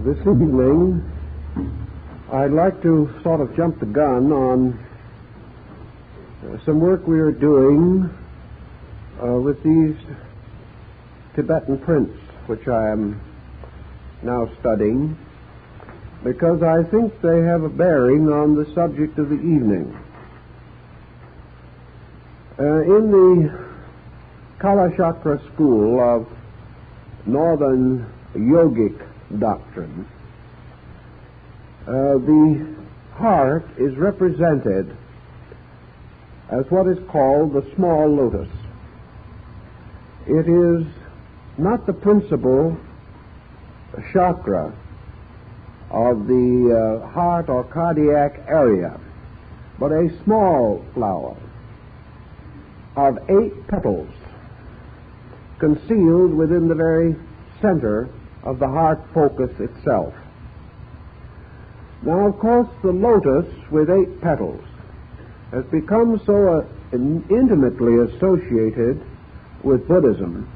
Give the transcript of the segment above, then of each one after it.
This evening, I'd like to sort of jump the gun on some work we are doing with these Tibetan prints, which I am now studying, because I think they have a bearing on the subject of the evening. In the Kalachakra school of Northern Yogic doctrine, the heart is represented as what is called the small lotus. It is not the principal chakra of the heart or cardiac area, but a small flower of 8 petals concealed within the very center of the heart focus itself. Now, of course, the lotus with 8 petals has become so intimately associated with Buddhism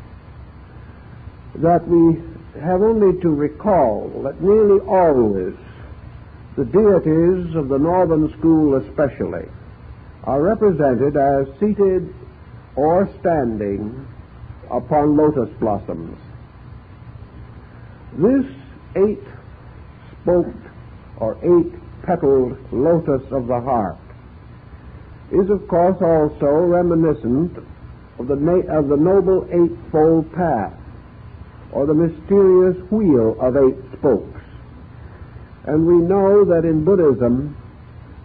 that we have only to recall that nearly always the deities of the Northern school especially are represented as seated or standing upon lotus blossoms. This 8-spoked or 8-petaled lotus of the heart is, of course, also reminiscent of the noble 8-fold path, or the mysterious wheel of 8 spokes. And we know that in Buddhism,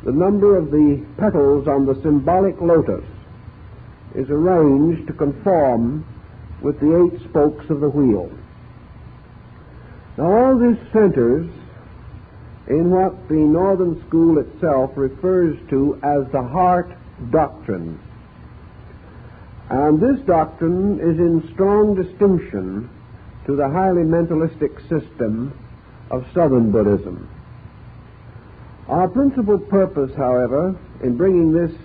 the number of the petals on the symbolic lotus is arranged to conform with the 8 spokes of the wheel. Now, all this centers in what the Northern school itself refers to as the heart doctrine. And this doctrine is in strong distinction to the highly mentalistic system of Southern Buddhism. Our principal purpose, however, in bringing this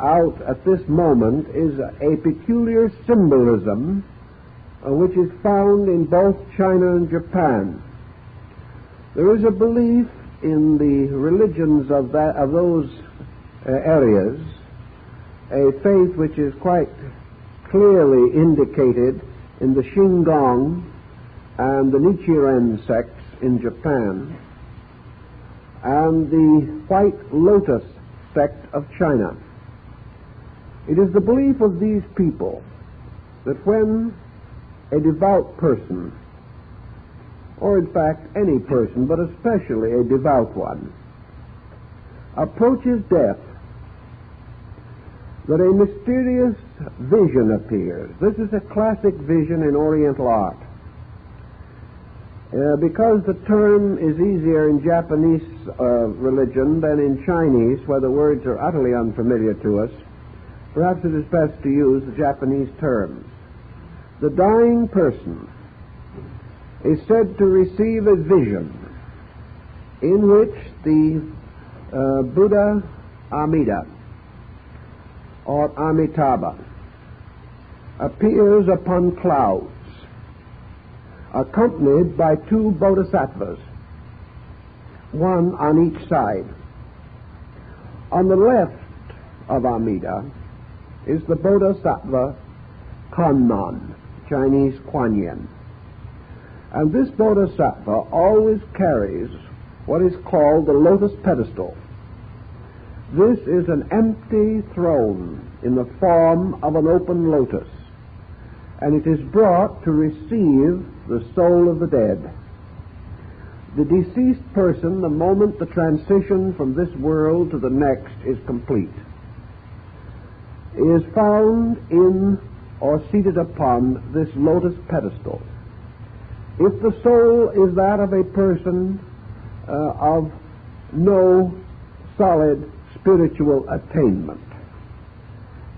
out at this moment is a peculiar symbolism which is found in both China and Japan. There is a belief in the religions of those areas, a faith which is quite clearly indicated in the Shingon and the Nichiren sects in Japan, and the White Lotus sect of China. It is the belief of these people that when a devout person, or in fact any person, but especially a devout one, approaches death, that a mysterious vision appears. This is a classic vision in Oriental art. Because the term is easier in Japanese religion than in Chinese, where the words are utterly unfamiliar to us, perhaps it is best to use the Japanese terms. The dying person is said to receive a vision in which the Buddha Amida, or Amitabha, appears upon clouds, accompanied by 2 bodhisattvas, one on each side. On the left of Amida is the bodhisattva Kanman, Chinese Kuan Yin. And this bodhisattva always carries what is called the lotus pedestal. This is an empty throne in the form of an open lotus, and it is brought to receive the soul of the dead. The deceased person, the moment the transition from this world to the next is complete, is found in or seated upon this lotus pedestal. If the soul is that of a person of no solid spiritual attainment,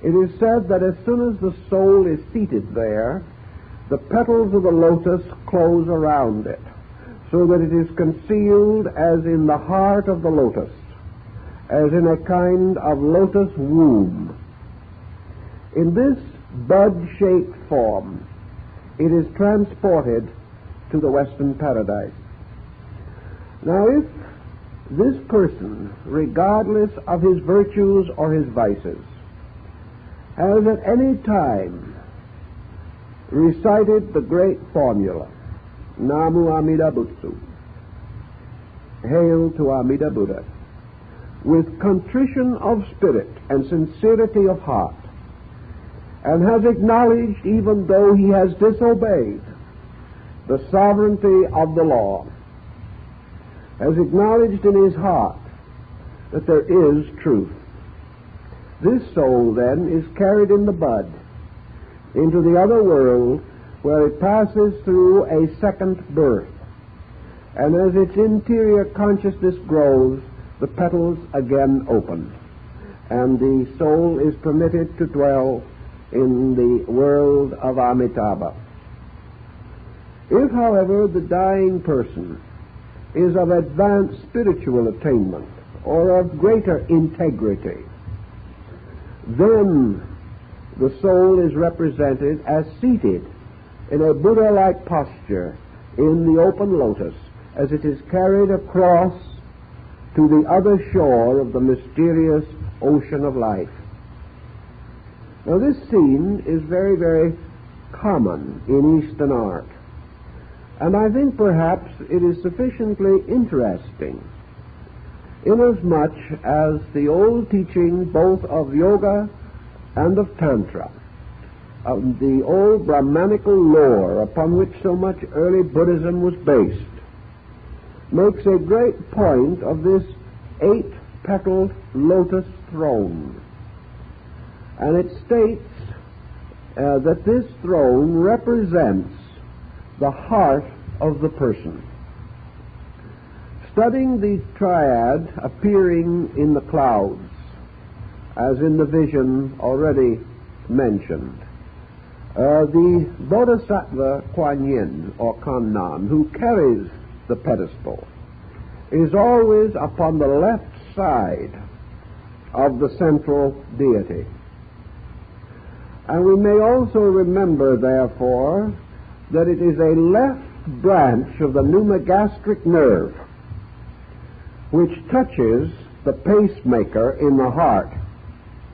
it is said that as soon as the soul is seated there, the petals of the lotus close around it, so that it is concealed as in the heart of the lotus, as in a kind of lotus womb. In this bud-shaped form, it is transported to the Western paradise. Now, if this person, regardless of his virtues or his vices, has at any time recited the great formula, Namu Amida Butsu, Hail to Amida Buddha, with contrition of spirit and sincerity of heart, and has acknowledged, even though he has disobeyed, the sovereignty of the law, has acknowledged in his heart that there is truth. This soul, then, is carried in the bud into the other world, where it passes through a second birth. And as its interior consciousness grows, the petals again open, and the soul is permitted to dwell in the world of Amitabha. If, however, the dying person is of advanced spiritual attainment or of greater integrity, then the soul is represented as seated in a Buddha-like posture in the open lotus as it is carried across to the other shore of the mysterious ocean of life. Now, this scene is very, very common in Eastern art, and I think perhaps it is sufficiently interesting inasmuch as the old teaching both of yoga and of Tantra, of the old Brahmanical lore upon which so much early Buddhism was based, makes a great point of this 8-petaled lotus throne. And it states that this throne represents the heart of the person. Studying the triad appearing in the clouds, as in the vision already mentioned, the Bodhisattva Kuan Yin, or Kannan, who carries the pedestal, is always upon the left side of the central deity. And we may also remember, therefore, that it is a left branch of the pneumogastric nerve which touches the pacemaker in the heart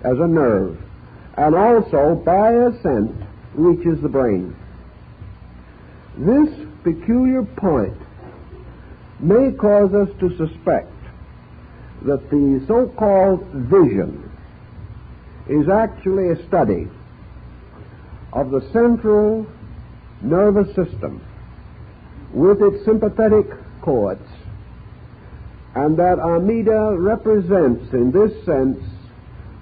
as a nerve, and also, by ascent, reaches the brain. This peculiar point may cause us to suspect that the so-called vision is actually a study of the central nervous system with its sympathetic cords, and that Amida represents, in this sense,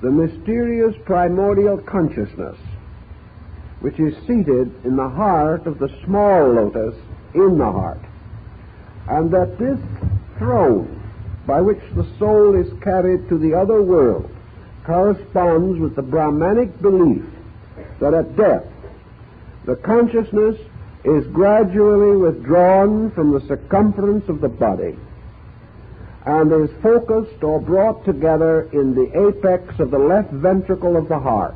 the mysterious primordial consciousness which is seated in the heart of the small lotus in the heart, and that this throne by which the soul is carried to the other world corresponds with the Brahmanic belief that at death the consciousness is gradually withdrawn from the circumference of the body and is focused or brought together in the apex of the left ventricle of the heart,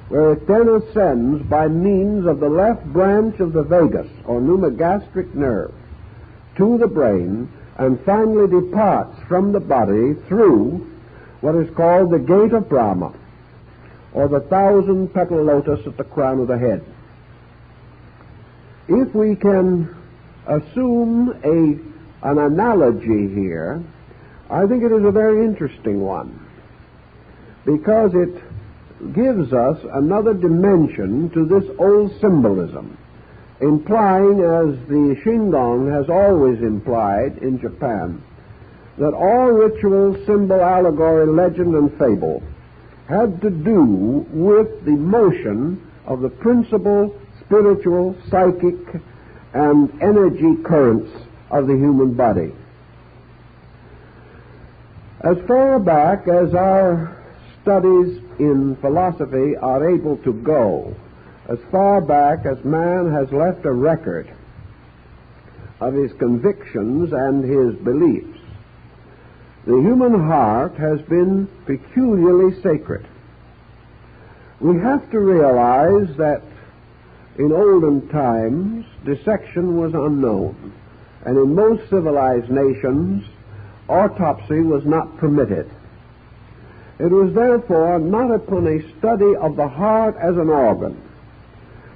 where it then ascends by means of the left branch of the vagus, or pneumogastric nerve, to the brain, and finally departs from the body through what is called the gate of Brahma, or the 1,000-petal lotus at the crown of the head. If we can assume an analogy here, I think it is a very interesting one, because it gives us another dimension to this old symbolism, implying, as the Shingon has always implied in Japan, that all ritual, symbol, allegory, legend, and fable had to do with the motion of the principal spiritual, psychic, and energy currents of the human body. As far back as our studies in philosophy are able to go, as far back as man has left a record of his convictions and his beliefs, the human heart has been peculiarly sacred. We have to realize that in olden times dissection was unknown, and in most civilized nations, autopsy was not permitted. It was therefore not upon a study of the heart as an organ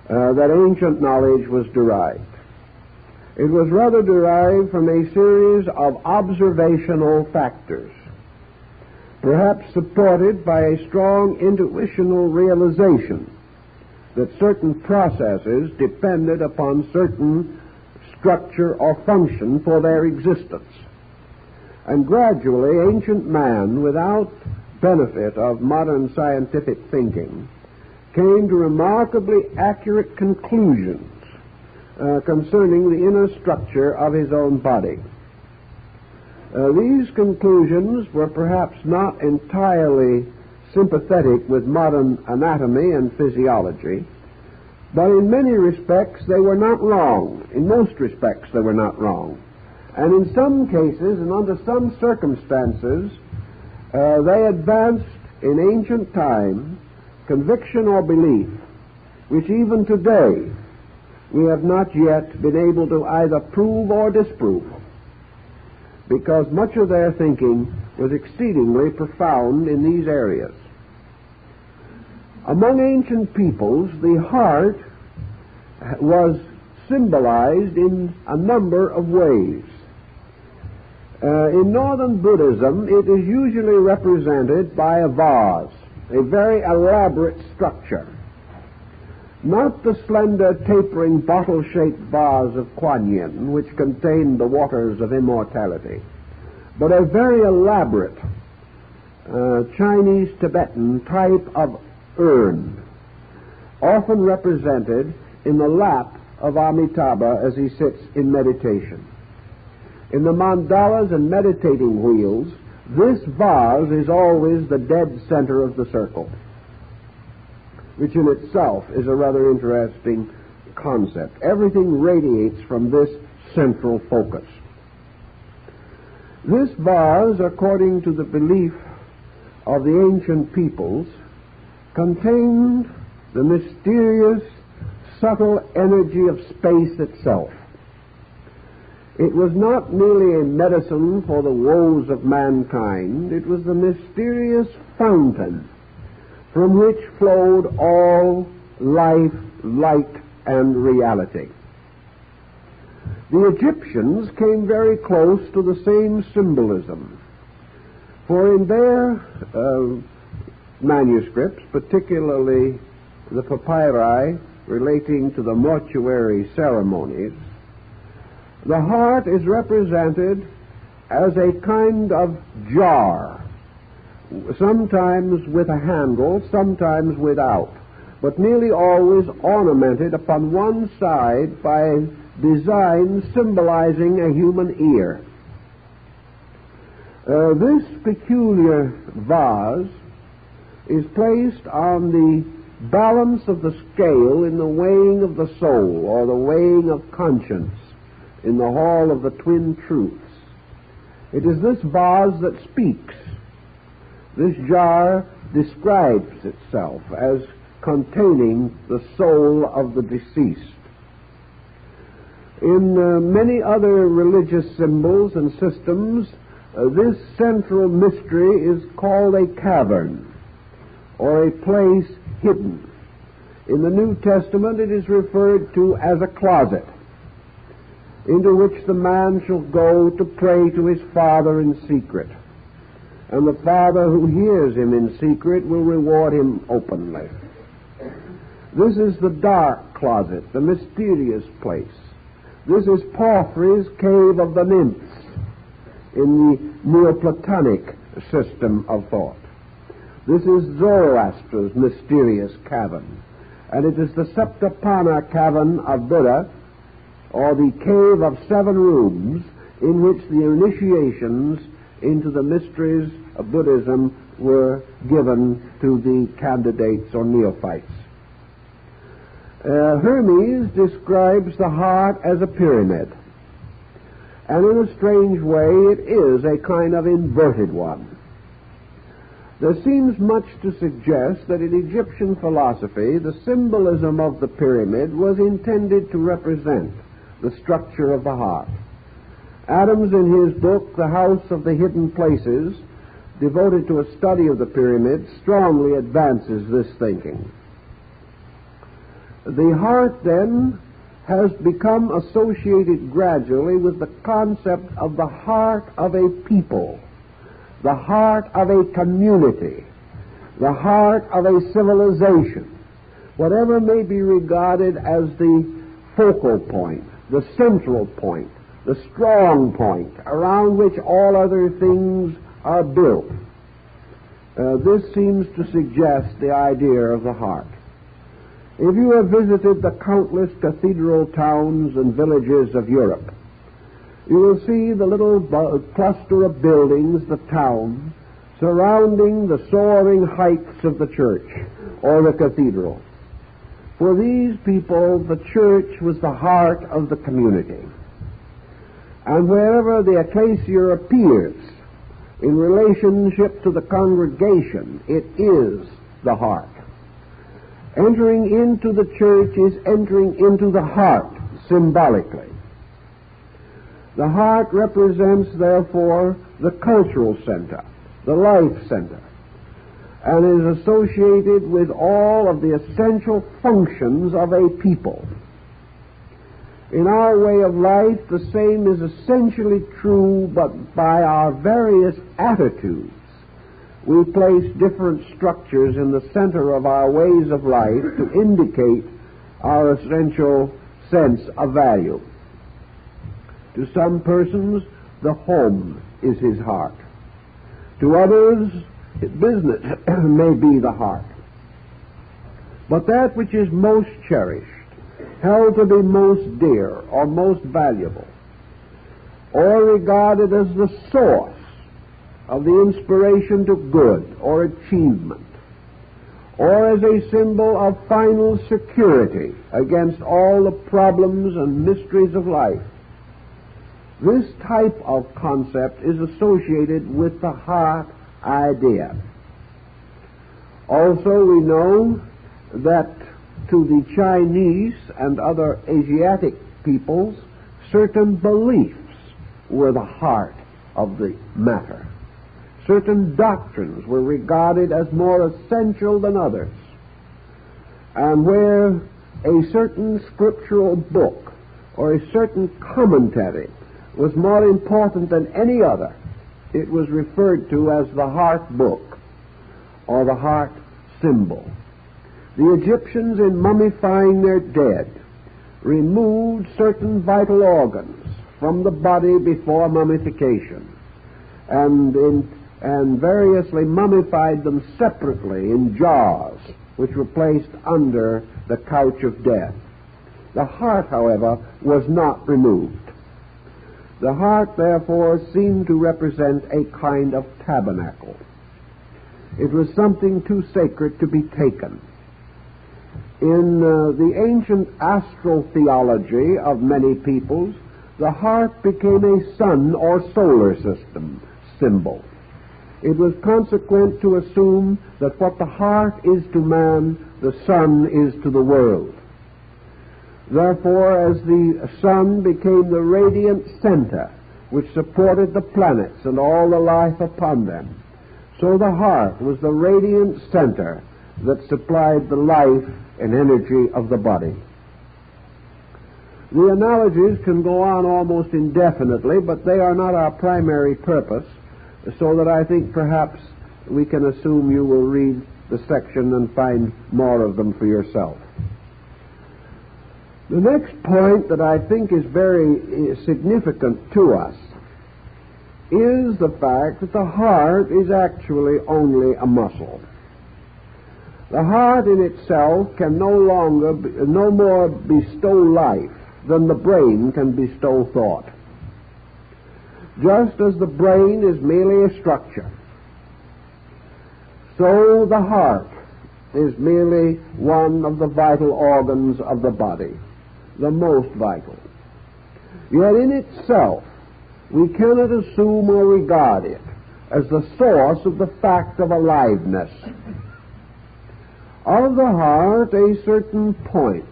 that ancient knowledge was derived. It was rather derived from a series of observational factors, perhaps supported by a strong intuitional realization that certain processes depended upon certain structure or function for their existence. And gradually, ancient man, without benefit of modern scientific thinking, came to remarkably accurate conclusions concerning the inner structure of his own body. These conclusions were perhaps not entirely sympathetic with modern anatomy and physiology, but in many respects they were not wrong. In most respects they were not wrong. And in some cases and under some circumstances, they advanced in ancient time conviction or belief which even today we have not yet been able to either prove or disprove, because much of their thinking was exceedingly profound in these areas. Among ancient peoples, the heart was symbolized in a number of ways. In northern Buddhism, it is usually represented by a vase, a very elaborate structure. Not the slender, tapering, bottle-shaped vase of Kuan Yin, which contained the waters of immortality, but a very elaborate Chinese-Tibetan type of urn, often represented in the lap of Amitabha as he sits in meditation. In the mandalas and meditating wheels, this vase is always the dead center of the circle, which in itself is a rather interesting concept. Everything radiates from this central focus. This vase, according to the belief of the ancient peoples, contained the mysterious, subtle energy of space itself. It was not merely a medicine for the woes of mankind, it was the mysterious fountain from which flowed all life, light, and reality. The Egyptians came very close to the same symbolism, for in their manuscripts, particularly the papyri relating to the mortuary ceremonies, the heart is represented as a kind of jar, sometimes with a handle, sometimes without, but nearly always ornamented upon one side by designs symbolizing a human ear. This peculiar vase is placed on the balance of the scale in the weighing of the soul, or the weighing of conscience, in the hall of the twin truths. It is this vase that speaks. This jar describes itself as containing the soul of the deceased. In many other religious symbols and systems, this central mystery is called a cavern, or a place hidden. In the New Testament, it is referred to as a closet, into which the man shall go to pray to his Father in secret. And the Father who hears him in secret will reward him openly. This is the dark closet, the mysterious place. This is Porphyry's cave of the nymphs in the Neoplatonic system of thought. This is Zoroaster's mysterious cavern. And it is the Saptapana cavern of Buddha, or the cave of 7 rooms, in which the initiations into the mysteries of Buddhism were given to the candidates or neophytes. Hermes describes the heart as a pyramid, and in a strange way it is a kind of inverted one. There seems much to suggest that in Egyptian philosophy the symbolism of the pyramid was intended to represent the structure of the heart. Adams, in his book, The House of the Hidden Places, devoted to a study of the pyramids, strongly advances this thinking. The heart, then, has become associated gradually with the concept of the heart of a people, the heart of a community, the heart of a civilization, whatever may be regarded as the focal point, the central point, the strong point around which all other things are built. This seems to suggest the idea of the heart. If you have visited the countless cathedral towns and villages of Europe, you will see the little cluster of buildings, the town, surrounding the soaring heights of the church or the cathedral. For these people, the church was the heart of the community. And wherever the acacia appears in relationship to the congregation, it is the heart. Entering into the church is entering into the heart, symbolically. The heart represents, therefore, the cultural center, the life center, and is associated with all of the essential functions of a people. In our way of life, the same is essentially true, but by our various attitudes, we place different structures in the center of our ways of life to indicate our essential sense of value. To some persons, the home is his heart. To others, business may be the heart. But that which is most cherished, held to be most dear or most valuable, or regarded as the source of the inspiration to good or achievement, or as a symbol of final security against all the problems and mysteries of life, this type of concept is associated with the heart idea. Also, we know that to the Chinese and other Asiatic peoples, certain beliefs were the heart of the matter. Certain doctrines were regarded as more essential than others. And where a certain scriptural book or a certain commentary was more important than any other, it was referred to as the heart book or the heart symbol. The Egyptians, in mummifying their dead, removed certain vital organs from the body before mummification and variously mummified them separately in jars which were placed under the couch of death. The heart, however, was not removed. The heart, therefore, seemed to represent a kind of tabernacle. It was something too sacred to be taken. In the ancient astral theology of many peoples, the heart became a sun or solar system symbol. It was consequent to assume that what the heart is to man, the sun is to the world. Therefore, as the sun became the radiant center which supported the planets and all the life upon them, so the heart was the radiant center that supplied the life and energy of the body. The analogies can go on almost indefinitely, but they are not our primary purpose, so that I think perhaps we can assume you will read the section and find more of them for yourself. The next point that I think is very significant to us is the fact that the heart is actually only a muscle. The heart in itself can no more bestow life than the brain can bestow thought. Just as the brain is merely a structure, so the heart is merely one of the vital organs of the body, the most vital. Yet in itself, we cannot assume or regard it as the source of the fact of aliveness. Of the heart, a certain point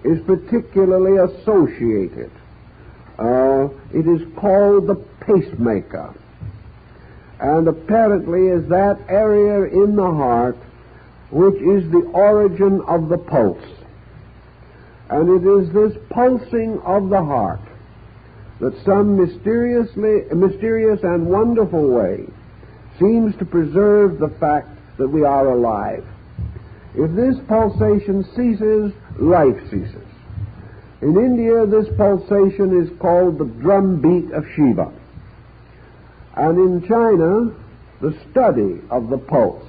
is particularly associated It is called the pacemaker, and apparently is that area in the heart which is the origin of the pulse. And it is this pulsing of the heart that some mysterious and wonderful way seems to preserve the fact that we are alive. If this pulsation ceases, life ceases. In India, this pulsation is called the drum beat of Shiva. And in China, the study of the pulse,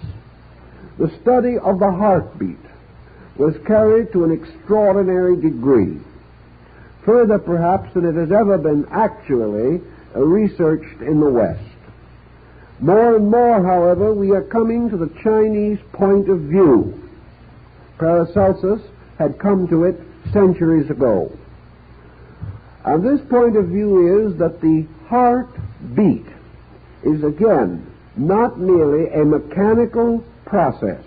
the study of the heartbeat, was carried to an extraordinary degree, further perhaps than it has ever been actually researched in the West. More and more, however, we are coming to the Chinese point of view. Paracelsus had come to it centuries ago. And this point of view is that the heartbeat is again not merely a mechanical process.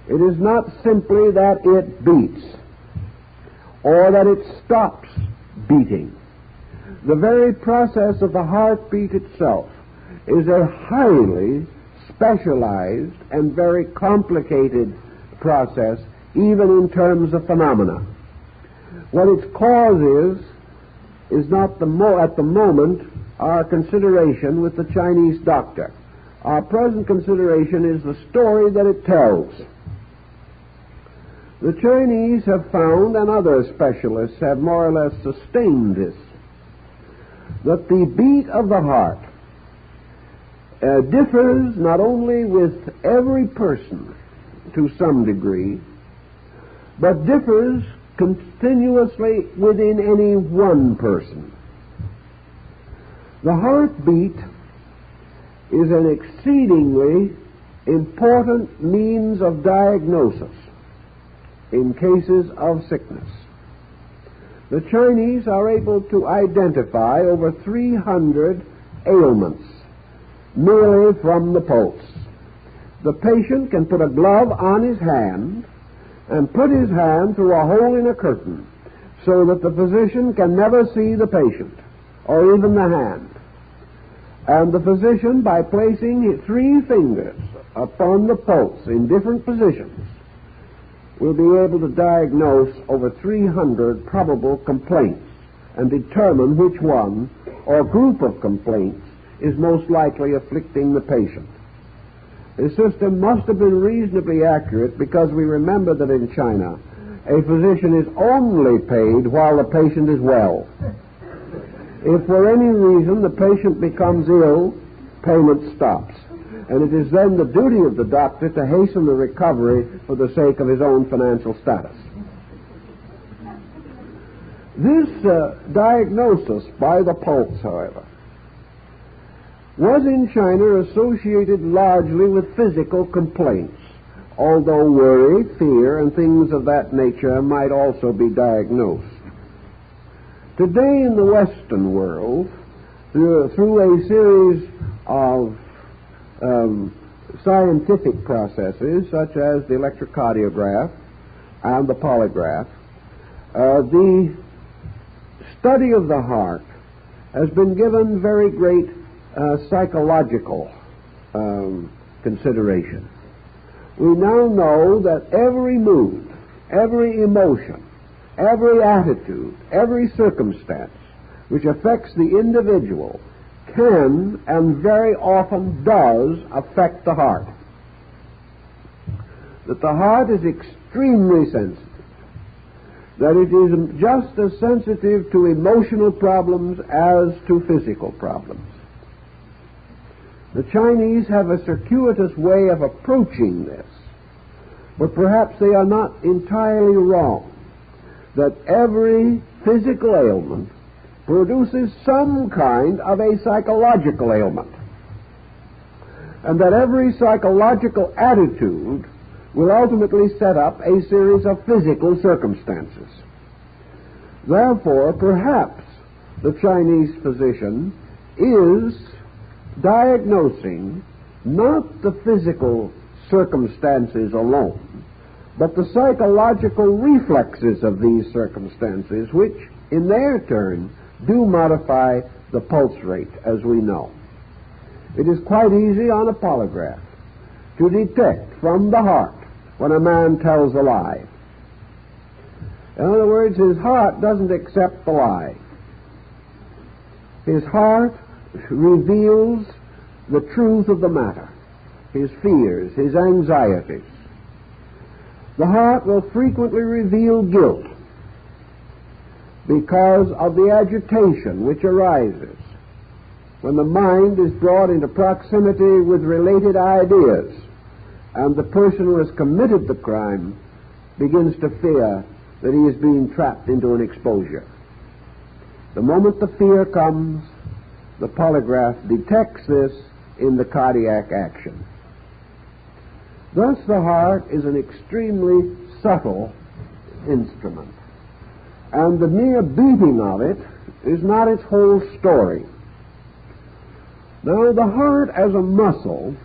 It is not simply that it beats or that it stops beating. The very process of the heartbeat itself is a highly specialized and very complicated process, even in terms of phenomena. What its cause is not at the moment our consideration with the Chinese doctor. Our present consideration is the story that it tells. The Chinese have found, and other specialists have more or less sustained this, that the beat of the heart differs not only with every person to some degree, but differs continuously within any one person. The heartbeat is an exceedingly important means of diagnosis in cases of sickness. The Chinese are able to identify over 300 ailments merely from the pulse. The patient can put a glove on his hand and put his hand through a hole in a curtain so that the physician can never see the patient or even the hand. And the physician, by placing 3 fingers upon the pulse in different positions, will be able to diagnose over 300 probable complaints and determine which one or group of complaints is most likely afflicting the patient. The system must have been reasonably accurate, because we remember that in China a physician is only paid while the patient is well. If for any reason the patient becomes ill, payment stops. And it is then the duty of the doctor to hasten the recovery for the sake of his own financial status. This diagnosis by the pulse, however, was in China associated largely with physical complaints, although worry, fear, and things of that nature might also be diagnosed. Today in the Western world, through a series of scientific processes such as the electrocardiograph and the polygraph, the study of the heart has been given very great psychological consideration. We now know that every mood, every emotion, every attitude, every circumstance which affects the individual can and very often does affect the heart. That the heart is extremely sensitive. That it is just as sensitive to emotional problems as to physical problems. The Chinese have a circuitous way of approaching this, but perhaps they are not entirely wrong. That every physical ailment produces some kind of a psychological ailment, and that every psychological attitude will ultimately set up a series of physical circumstances. Therefore, perhaps the Chinese physician is diagnosing not the physical circumstances alone, but the psychological reflexes of these circumstances, which in their turn do modify the pulse rate, as we know. It is quite easy on a polygraph to detect from the heart when a man tells a lie. In other words, his heart doesn't accept the lie. His heart reveals the truth of the matter, his fears, his anxieties. The heart will frequently reveal guilt because of the agitation which arises when the mind is brought into proximity with related ideas and the person who has committed the crime begins to fear that he is being trapped into an exposure. The moment the fear comes, the polygraph detects this in the cardiac action. Thus, the heart is an extremely subtle instrument, and the mere beating of it is not its whole story. Now, the heart as a muscle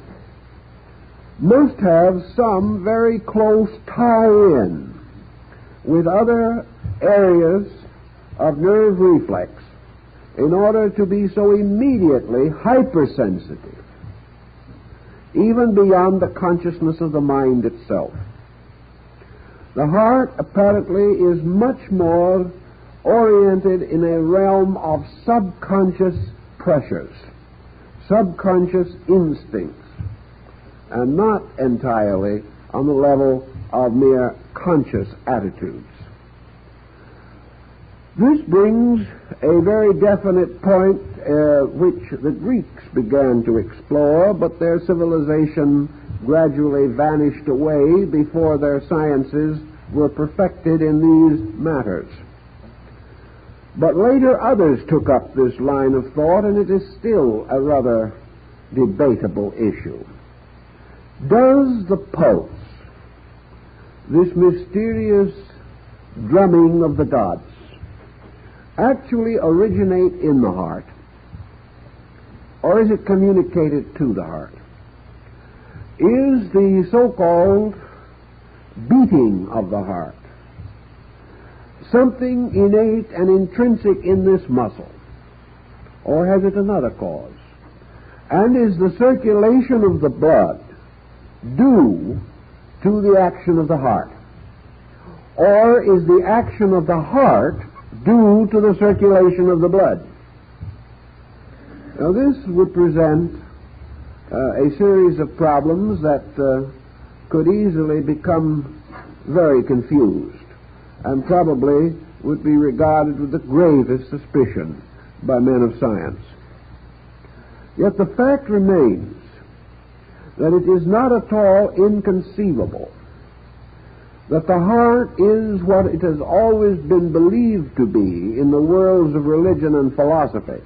must have some very close tie-in with other areas of nerve reflex in order to be so immediately hypersensitive, even beyond the consciousness of the mind itself. The heart apparently is much more oriented in a realm of subconscious pressures, subconscious instincts, and not entirely on the level of mere conscious attitudes. This brings a very definite point which the Greeks began to explore, but their civilization gradually vanished away before their sciences were perfected in these matters. But later others took up this line of thought, and it is still a rather debatable issue. Does the pulse, this mysterious drumming of the gods, actually originate in the heart, or is it communicated to the heart? Is the so-called beating of the heart something innate and intrinsic in this muscle, or has it another cause? And is the circulation of the blood due to the action of the heart, or is the action of the heart due to the circulation of the blood? Now, this would present a series of problems that could easily become very confused and probably would be regarded with the gravest suspicion by men of science. Yet the fact remains that it is not at all inconceivable that the heart is what it has always been believed to be in the worlds of religion and philosophy,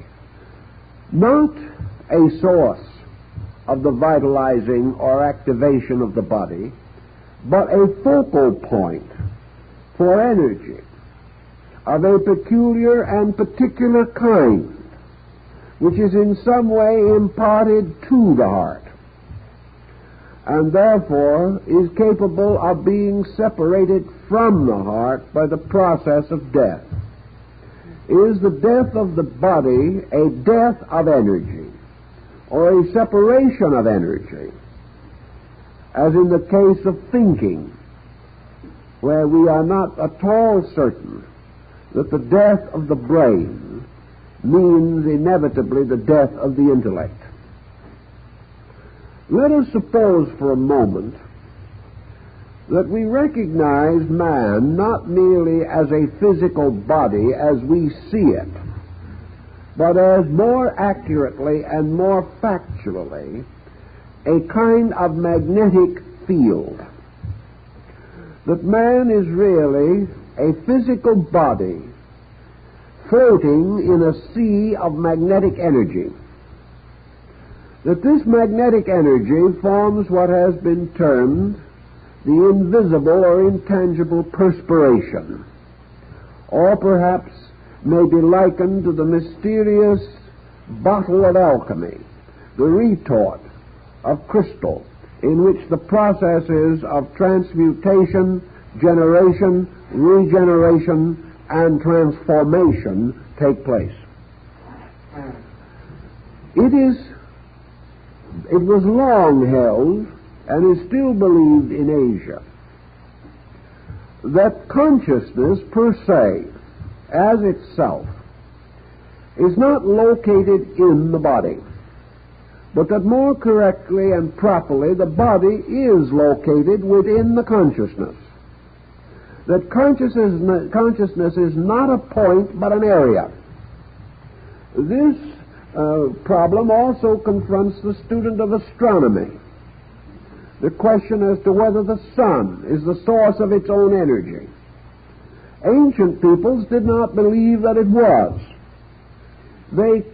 not a source of the vitalizing or activation of the body, but a focal point for energy of a peculiar and particular kind, which is in some way imparted to the heart, and therefore is capable of being separated from the heart by the process of death. Is the death of the body a death of energy, or a separation of energy, as in the case of thinking, where we are not at all certain that the death of the brain means inevitably the death of the intellect? Let us suppose for a moment that we recognize man not merely as a physical body as we see it, but as more accurately and more factually a kind of magnetic field. That man is really a physical body floating in a sea of magnetic energy. That this magnetic energy forms what has been termed the invisible or intangible perspiration, or perhaps may be likened to the mysterious bottle of alchemy, the retort of crystal, in which the processes of transmutation, generation, regeneration, and transformation take place. It was long held, and is still believed in Asia, that consciousness per se, as itself, is not located in the body, but that more correctly and properly the body is located within the consciousness. That consciousness is not a point but an area. This problem also confronts the student of astronomy. The question as to whether the sun is the source of its own energy. Ancient peoples did not believe that it was. They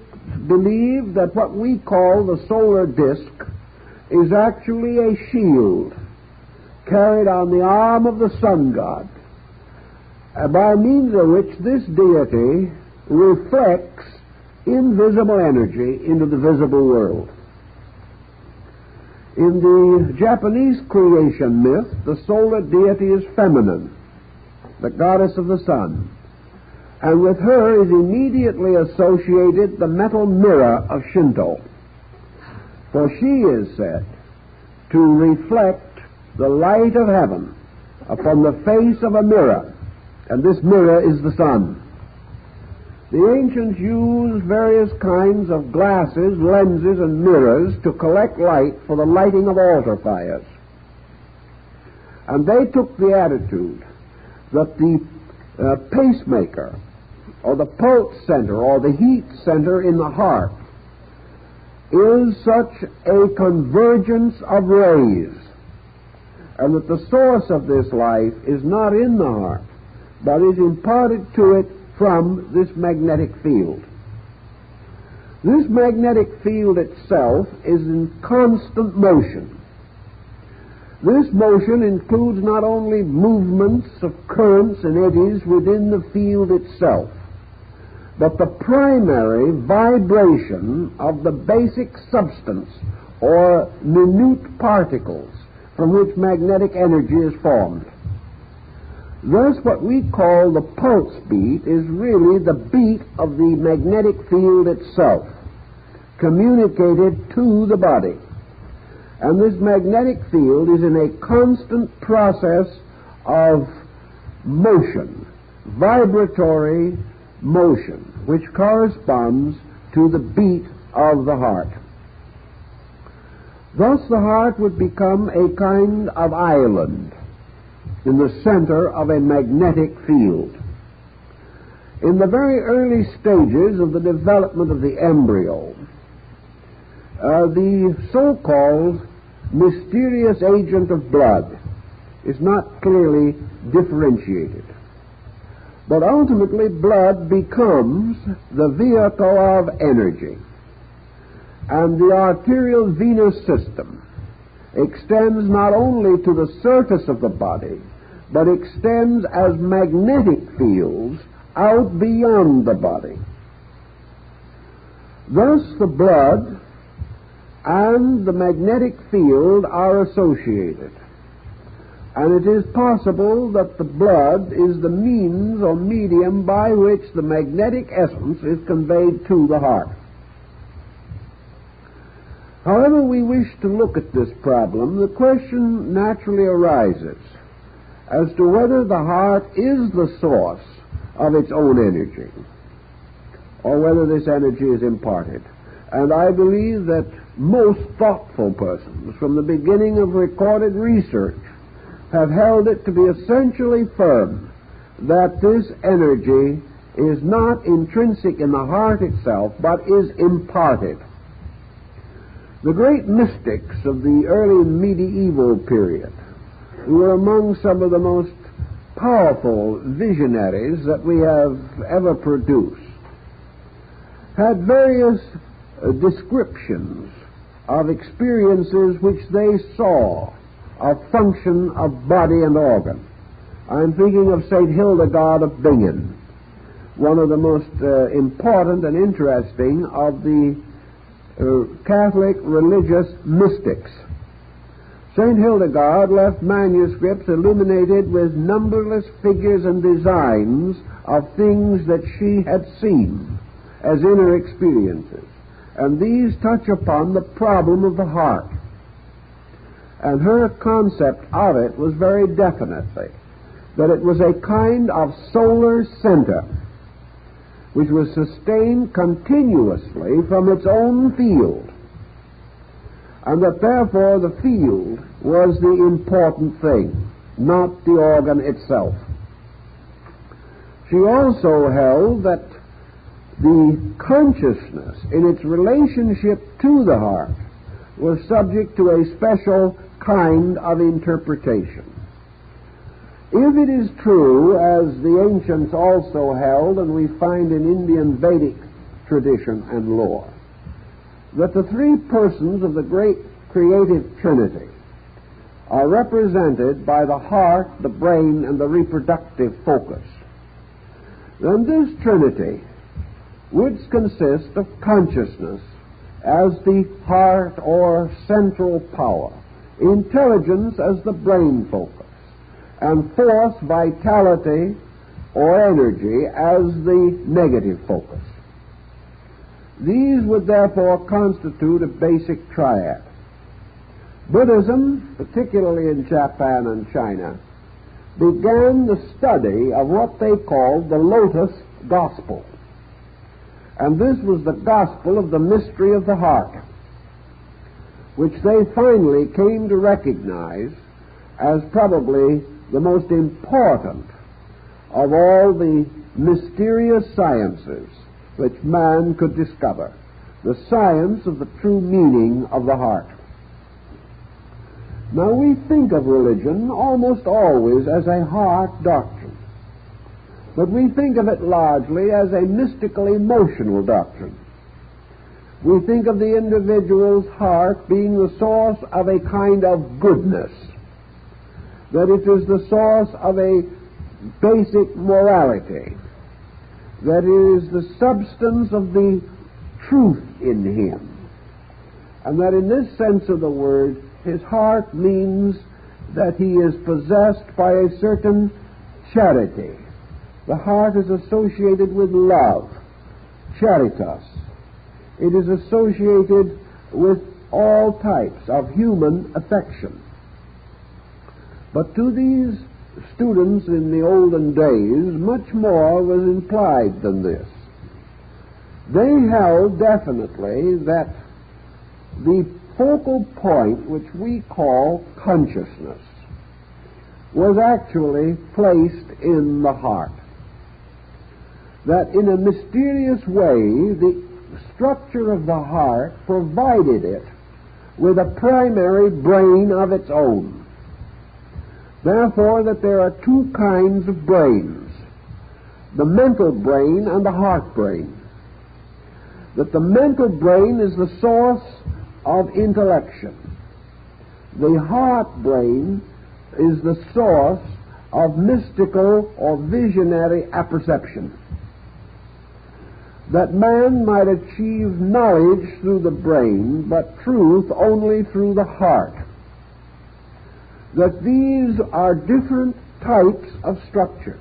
believed that what we call the solar disk is actually a shield carried on the arm of the sun god, by means of which this deity reflects invisible energy into the visible world. In the Japanese creation myth, the solar deity is feminine, the goddess of the sun, and with her is immediately associated the metal mirror of Shinto, for she is said to reflect the light of heaven upon the face of a mirror, and this mirror is the sun. The ancients used various kinds of glasses, lenses, and mirrors to collect light for the lighting of altar fires. And they took the attitude that the pacemaker, or the pulse center, or the heat center in the heart, is such a convergence of rays, and that the source of this life is not in the heart, but is imparted to it from this magnetic field. This magnetic field itself is in constant motion. This motion includes not only movements of currents and eddies within the field itself, but the primary vibration of the basic substance or minute particles from which magnetic energy is formed. Thus, what we call the pulse beat is really the beat of the magnetic field itself, communicated to the body. And this magnetic field is in a constant process of motion, vibratory motion, which corresponds to the beat of the heart. Thus, the heart would become a kind of island in the center of a magnetic field. In the very early stages of the development of the embryo, the so-called mysterious agent of blood is not clearly differentiated. But ultimately, blood becomes the vehicle of energy, and the arterial venous system extends not only to the surface of the body, but extends as magnetic fields out beyond the body. Thus, the blood and the magnetic field are associated, and it is possible that the blood is the means or medium by which the magnetic essence is conveyed to the heart. However we wish to look at this problem, the question naturally arises as to whether the heart is the source of its own energy, or whether this energy is imparted. And I believe that most thoughtful persons, from the beginning of recorded research, have held it to be essentially firm that this energy is not intrinsic in the heart itself, but is imparted. The great mystics of the early medieval period, who were among some of the most powerful visionaries that we have ever produced, had various descriptions of experiences which they saw of function of body and organ. I'm thinking of St. Hildegard of Bingen, one of the most important and interesting of the Catholic religious mystics. St. Hildegard left manuscripts illuminated with numberless figures and designs of things that she had seen as inner experiences. And these touch upon the problem of the heart. And her concept of it was very definitely that it was a kind of solar center which was sustained continuously from its own field, and that therefore the field was the important thing, not the organ itself. She also held that the consciousness in its relationship to the heart was subject to a special kind of interpretation. If it is true, as the ancients also held, and we find in Indian Vedic tradition and lore, that the three persons of the great creative Trinity are represented by the heart, the brain, and the reproductive focus, then this Trinity would consist of consciousness as the heart or central power, intelligence as the brain focus, and force, vitality, or energy as the negative focus. These would therefore constitute a basic triad. Buddhism, particularly in Japan and China, began the study of what they called the Lotus Gospel. And this was the gospel of the mystery of the heart, which they finally came to recognize as probably the most important of all the mysterious sciences which man could discover, the science of the true meaning of the heart. Now, we think of religion almost always as a heart doctrine, but we think of it largely as a mystical, emotional doctrine. We think of the individual's heart being the source of a kind of goodness, that it is the source of a basic morality, that it is the substance of the truth in him, and that in this sense of the word, his heart means that he is possessed by a certain charity. The heart is associated with love, charitas. It is associated with all types of human affection. But to these students in the olden days, much more was implied than this. They held definitely that the focal point, which we call consciousness, was actually placed in the heart. That in a mysterious way, the structure of the heart provided it with a primary brain of its own. Therefore, that there are two kinds of brains, the mental brain and the heart brain. That the mental brain is the source of intellection. The heart brain is the source of mystical or visionary apperception. That man might achieve knowledge through the brain, but truth only through the heart. That these are different types of structures.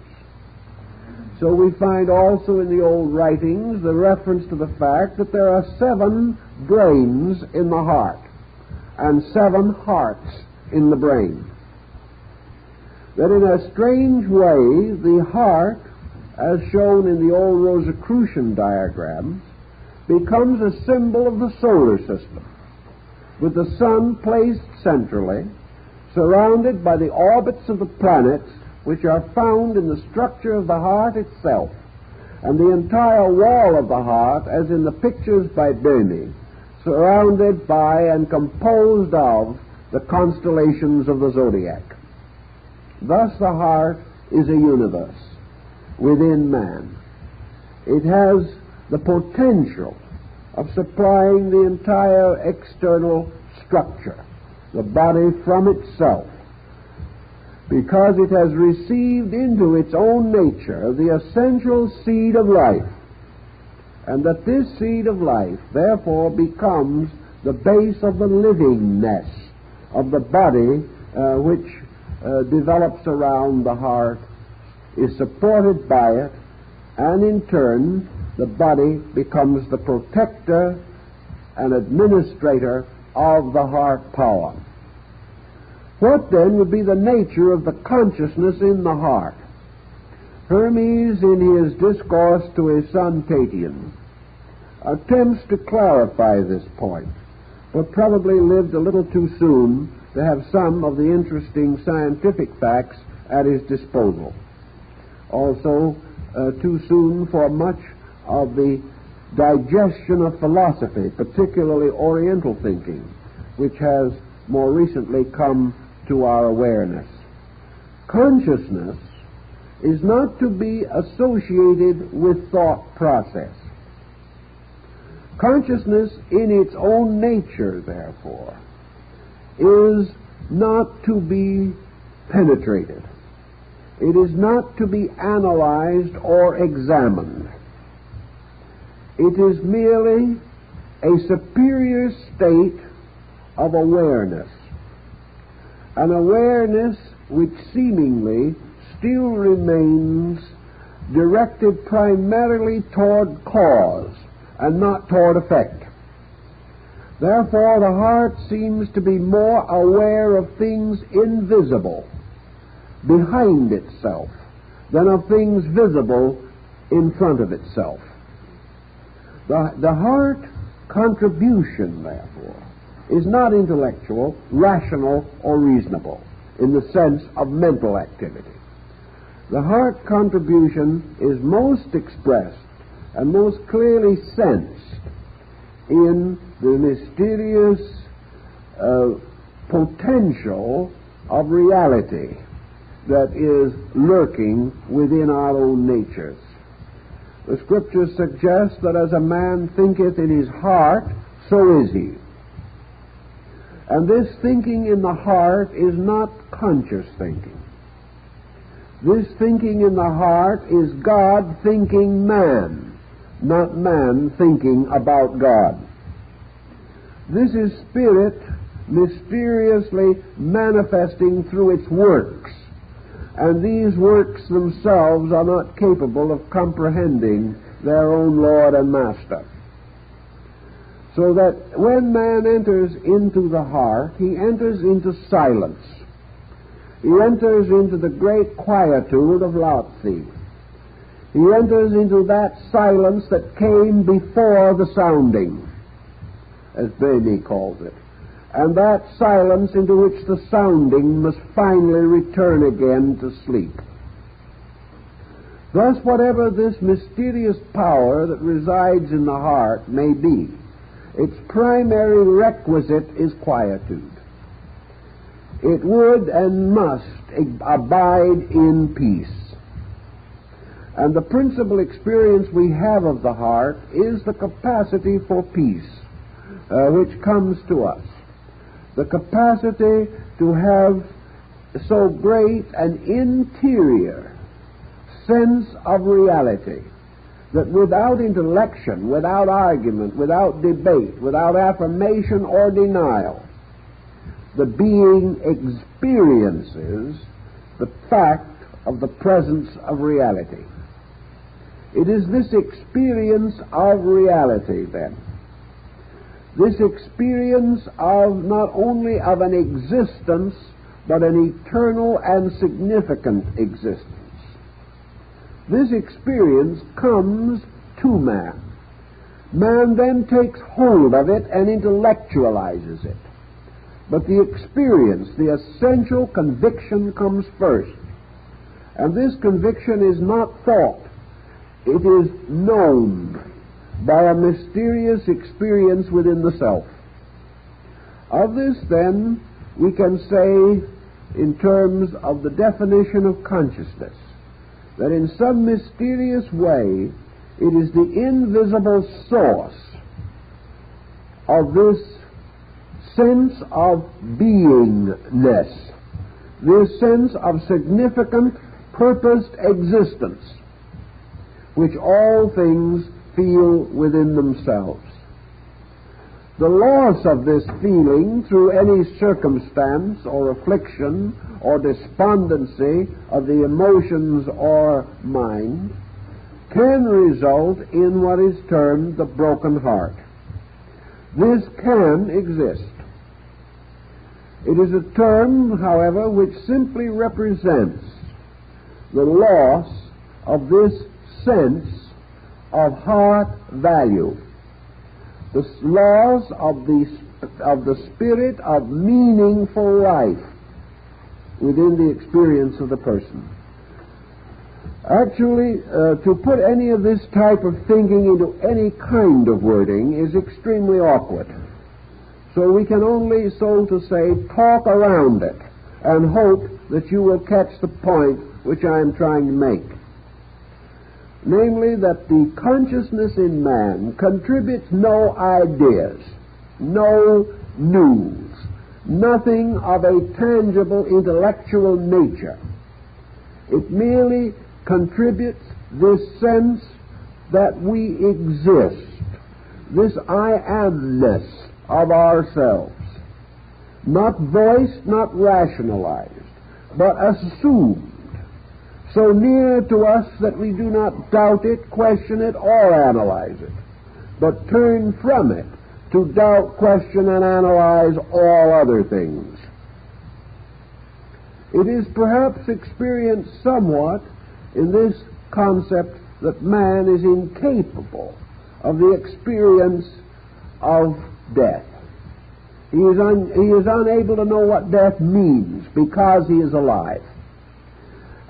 So we find also in the old writings the reference to the fact that there are 7 brains in the heart and 7 hearts in the brain. That in a strange way, the heart, as shown in the old Rosicrucian diagrams, becomes a symbol of the solar system, with the sun placed centrally, surrounded by the orbits of the planets, which are found in the structure of the heart itself, and the entire wall of the heart, as in the pictures by Böhme, surrounded by and composed of the constellations of the zodiac. Thus the heart is a universe within man. It has the potential of supplying the entire external structure, the body from itself, because it has received into its own nature the essential seed of life, and that this seed of life therefore becomes the base of the livingness of the body which develops around the heart, is supported by it, and in turn the body becomes the protector and administrator of the heart power. What then would be the nature of the consciousness in the heart? Hermes, in his discourse to his son Tatian, attempts to clarify this point, but probably lived a little too soon to have some of the interesting scientific facts at his disposal. Also, too soon for much of the digestion of philosophy, particularly Oriental thinking, which has more recently come to our awareness. Consciousness is not to be associated with thought process. Consciousness in its own nature, therefore, is not to be penetrated. It is not to be analyzed or examined. It is merely a superior state of awareness, an awareness which seemingly still remains directed primarily toward cause and not toward effect. Therefore, the heart seems to be more aware of things invisible behind itself than of things visible in front of itself. The heart contribution, therefore, is not intellectual, rational, or reasonable in the sense of mental activity. The heart contribution is most expressed and most clearly sensed in the mysterious potential of reality that is lurking within our own natures. The Scriptures suggest that as a man thinketh in his heart, so is he. And this thinking in the heart is not conscious thinking. This thinking in the heart is God thinking man, not man thinking about God. This is spirit mysteriously manifesting through its works, and these works themselves are not capable of comprehending their own Lord and Master. So that when man enters into the heart, he enters into silence. He enters into the great quietude of Lao Tzu. He enters into that silence that came before the sounding, as Beni calls it, and that silence into which the sounding must finally return again to sleep. Thus, whatever this mysterious power that resides in the heart may be, its primary requisite is quietude. It would and must abide in peace. And the principal experience we have of the heart is the capacity for peace, which comes to us. The capacity to have so great an interior sense of reality that without intellection, without argument, without debate, without affirmation or denial, the being experiences the fact of the presence of reality. It is this experience of reality, then, this experience of not only of an existence, but an eternal and significant existence. This experience comes to man. Man then takes hold of it and intellectualizes it. But the experience, the essential conviction, comes first. And this conviction is not thought. It is known by a mysterious experience within the self. Of this, then, we can say, in terms of the definition of consciousness, that in some mysterious way it is the invisible source of this sense of beingness, this sense of significant, purposed existence, which all things feel within themselves. The loss of this feeling through any circumstance or affliction or despondency of the emotions or mind can result in what is termed the broken heart. This can exist. It is a term, however, which simply represents the loss of this sense of heart value, the loss of the spirit of meaningful life within the experience of the person. Actually, to put any of this type of thinking into any kind of wording is extremely awkward. So we can only, so to say, talk around it and hope that you will catch the point which I am trying to make. Namely, that the consciousness in man contributes no ideas, no news, nothing of a tangible intellectual nature. It merely contributes this sense that we exist, this I amness of ourselves, not voiced, not rationalized, but assumed, so near to us that we do not doubt it, question it, or analyze it, but turn from it to doubt, question, and analyze all other things. It is perhaps experienced somewhat in this concept that man is incapable of the experience of death. He is unable to know what death means because he is alive.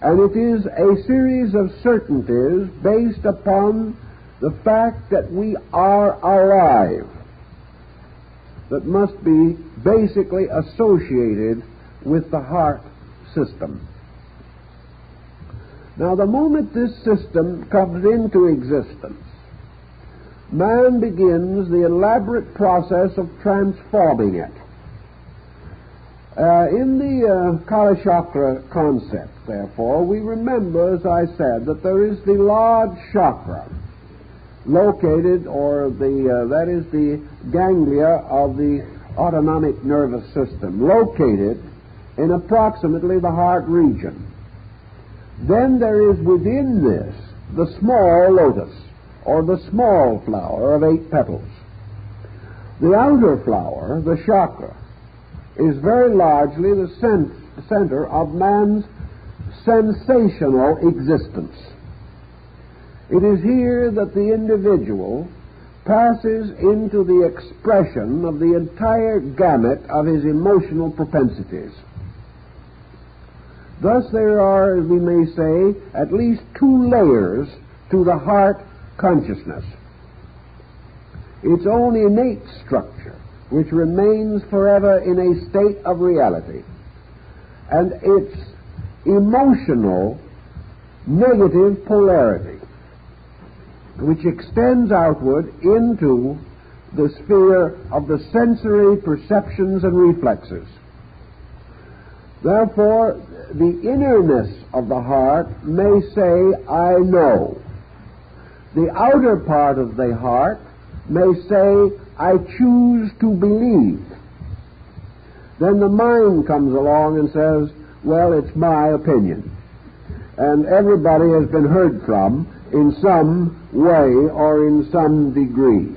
And it is a series of certainties based upon the fact that we are alive that must be basically associated with the heart system. Now, the moment this system comes into existence, man begins the elaborate process of transforming it. In the Kala Chakra concept, therefore, we remember, as I said, that there is the large chakra located, or that is the ganglia of the autonomic nervous system, located in approximately the heart region. Then there is within this the small lotus, or the small flower of 8 petals. The outer flower, the chakra, is very largely the center of man's sensational existence. It is here that the individual passes into the expression of the entire gamut of his emotional propensities. Thus there are, as we may say, at least 2 layers to the heart consciousness. Its own innate structure, which remains forever in a state of reality, and its emotional negative polarity, which extends outward into the sphere of the sensory perceptions and reflexes. Therefore, the innerness of the heart may say, I know. The outer part of the heart may say, I choose to believe. Then the mind comes along and says, well, it's my opinion. And everybody has been heard from in some way or in some degree.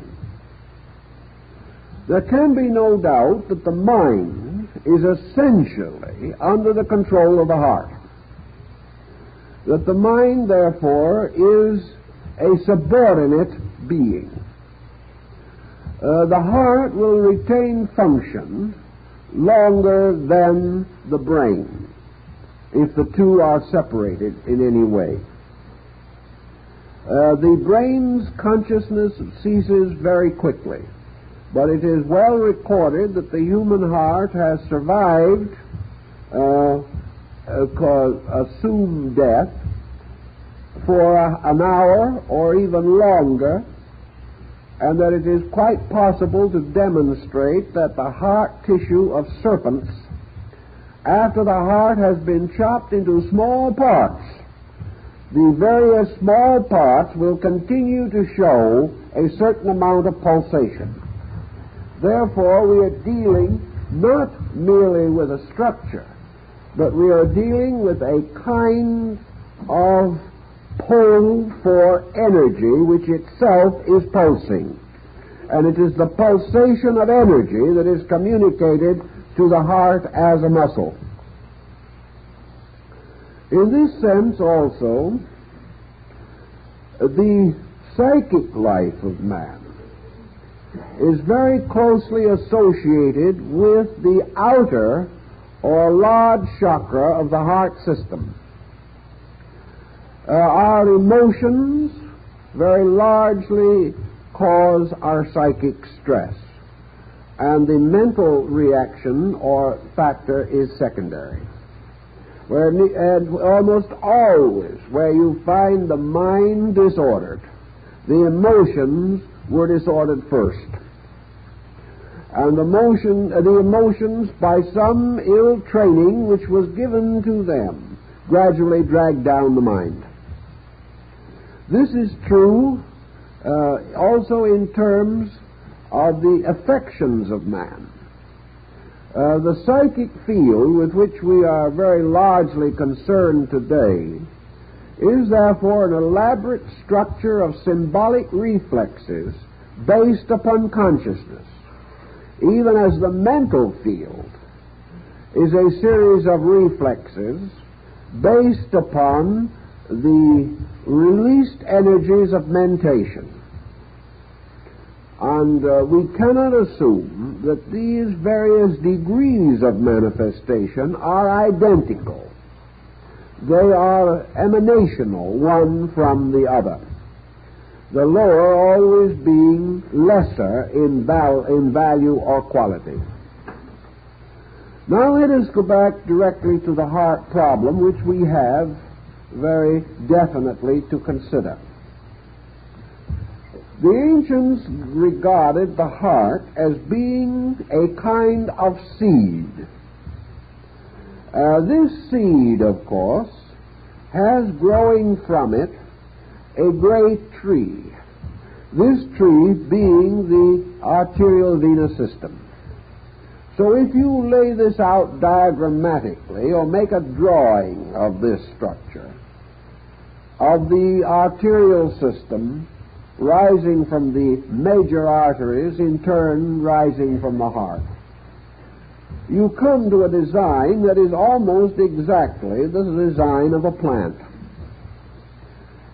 There can be no doubt that the mind is essentially under the control of the heart. That the mind, therefore, is a subordinate being. The heart will retain function longer than the brain if the two are separated in any way. The brain's consciousness ceases very quickly, but it is well recorded that the human heart has survived assumed death for an hour or even longer, and that it is quite possible to demonstrate that the heart tissue of serpents, after the heart has been chopped into small parts, the various small parts will continue to show a certain amount of pulsation. Therefore, we are dealing not merely with a structure, but we are dealing with a kind of pull for energy which itself is pulsing. And it is the pulsation of energy that is communicated to the heart as a muscle. In this sense also, the psychic life of man is very closely associated with the outer or large chakra of the heart system. Our emotions very largely cause our psychic stress, and the mental reaction or factor is secondary. And almost always where you find the mind disordered, the emotions were disordered first. And the emotions, by some ill training which was given to them, gradually dragged down the mind. This is true also in terms of the affections of man. The psychic field with which we are very largely concerned today is therefore an elaborate structure of symbolic reflexes based upon consciousness, even as the mental field is a series of reflexes based upon the released energies of mentation. And we cannot assume that these various degrees of manifestation are identical. They are emanational one from the other, the lower always being lesser in value or quality. Now let us go back directly to the heart problem, which we have very definitely to consider. The ancients regarded the heart as being a kind of seed. This seed, of course, has growing from it a great tree, this tree being the arterial venous system. So if you lay this out diagrammatically, or make a drawing of this structure, of the arterial system rising from the major arteries, in turn rising from the heart, you come to a design that is almost exactly the design of a plant.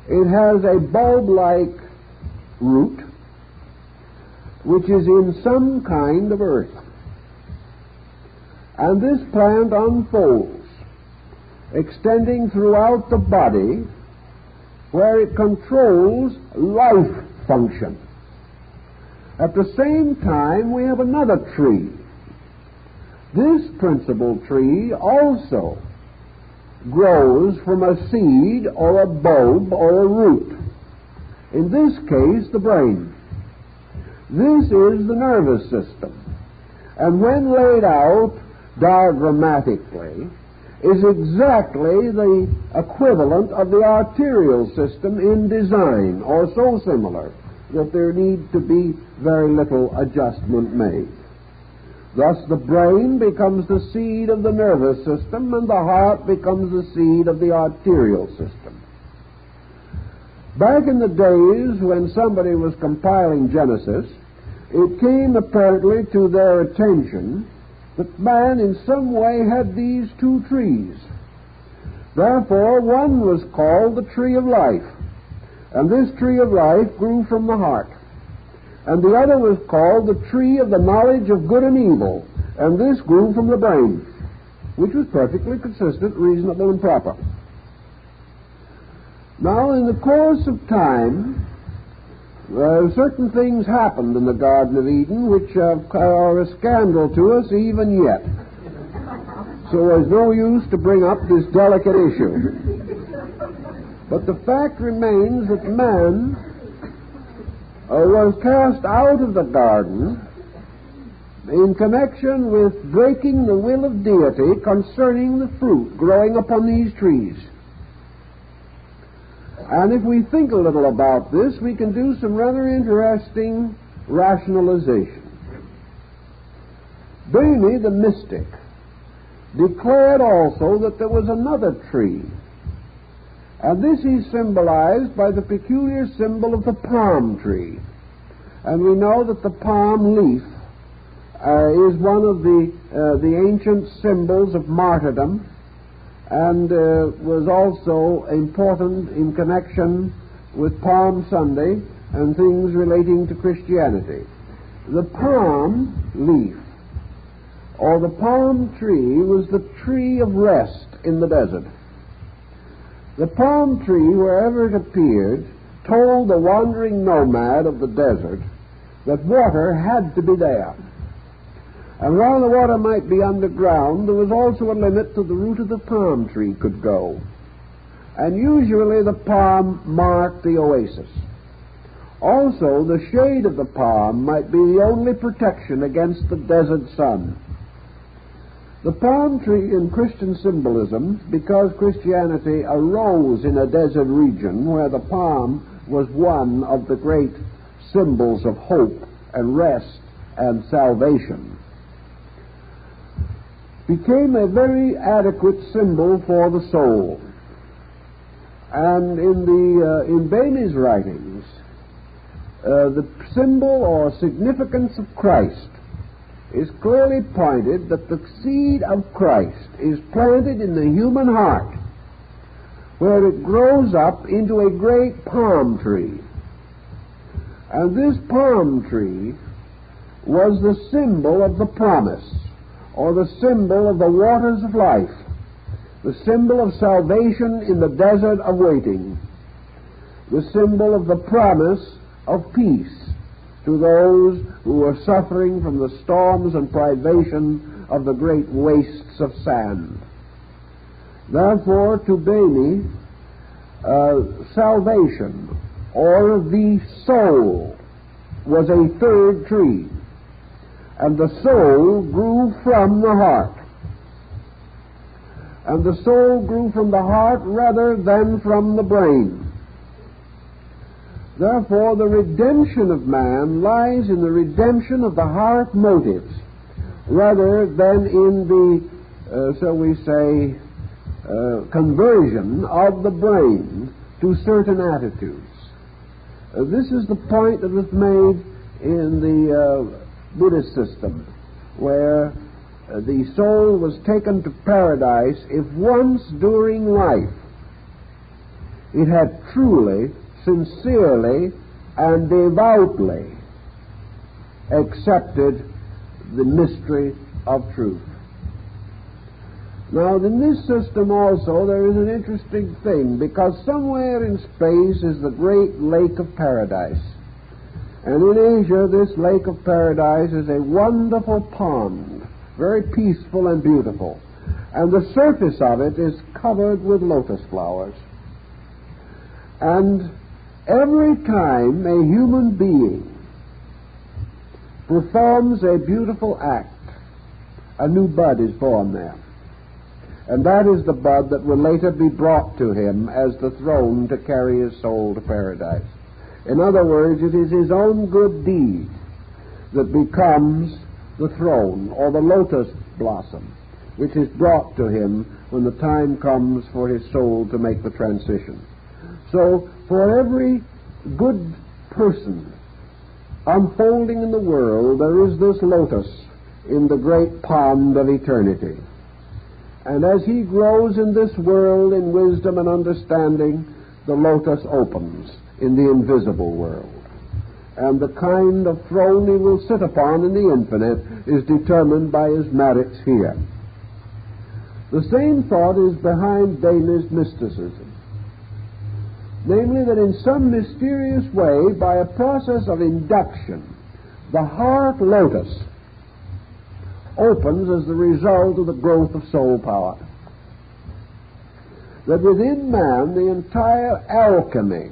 It has a bulb-like root, which is in some kind of earth. And this plant unfolds, extending throughout the body, where it controls life function. At the same time, we have another tree. This principal tree also grows from a seed or a bulb or a root. In this case, the brain. This is the nervous system, and when laid out diagrammatically, is exactly the equivalent of the arterial system in design, or so similar that there need to be very little adjustment made. Thus the brain becomes the seed of the nervous system, and the heart becomes the seed of the arterial system. Back in the days when somebody was compiling Genesis, it came apparently to their attention that man in some way had these two trees. Therefore, one was called the tree of life, and this tree of life grew from the heart. And the other was called the tree of the knowledge of good and evil, and this grew from the brain, which was perfectly consistent, reasonable, and proper. Now, in the course of time, certain things happened in the Garden of Eden which are a scandal to us even yet. So there's no use to bring up this delicate issue. But the fact remains that man was cast out of the garden in connection with breaking the will of deity concerning the fruit growing upon these trees. And if we think a little about this, we can do some rather interesting rationalization. Bani, the mystic, declared also that there was another tree And this is symbolized by the peculiar symbol of the palm tree. And we know that the palm leaf is one of the ancient symbols of martyrdom, and was also important in connection with Palm Sunday and things relating to Christianity. The palm leaf, or the palm tree, was the tree of rest in the desert. The palm tree, wherever it appeared, told the wandering nomad of the desert that water had to be there. And while the water might be underground, there was also a limit to the root of the palm tree could go. And usually the palm marked the oasis. Also, the shade of the palm might be the only protection against the desert sun. The palm tree in Christian symbolism, because Christianity arose in a desert region where the palm was one of the great symbols of hope and rest and salvation, became a very adequate symbol for the soul. And in Bainey's writings, the symbol or significance of Christ is clearly pointed that the seed of Christ is planted in the human heart, where it grows up into a great palm tree. And this palm tree was the symbol of the promise, or the symbol of the waters of life, the symbol of salvation in the desert of waiting, the symbol of the promise of peace to those who were suffering from the storms and privation of the great wastes of sand. Therefore, to Bainey, salvation, or the soul, was a third tree, and the soul grew from the heart. And the soul grew from the heart rather than from the brain. Therefore, the redemption of man lies in the redemption of the heart motives, rather than in the, shall we say, conversion of the brain to certain attitudes. This is the point that was made in the Buddhist system, where the soul was taken to paradise if once during life it had truly, sincerely, and devoutly accepted the mystery of truth. Now, in this system also there is an interesting thing, because somewhere in space is the great lake of paradise. And in Asia, this lake of paradise is a wonderful pond, very peaceful and beautiful. And the surface of it is covered with lotus flowers. And every time a human being performs a beautiful act, a new bud is born there. And that is the bud that will later be brought to him as the throne to carry his soul to paradise. In other words, it is his own good deed that becomes the throne, or the lotus blossom, which is brought to him when the time comes for his soul to make the transition. So, for every good person unfolding in the world, there is this lotus in the great pond of eternity. And as he grows in this world in wisdom and understanding, the lotus opens in the invisible world. And the kind of throne he will sit upon in the infinite is determined by his merits here. The same thought is behind Bainey's mysticism. Namely, that in some mysterious way, by a process of induction, the heart lotus opens as the result of the growth of soul power. That within man, the entire alchemy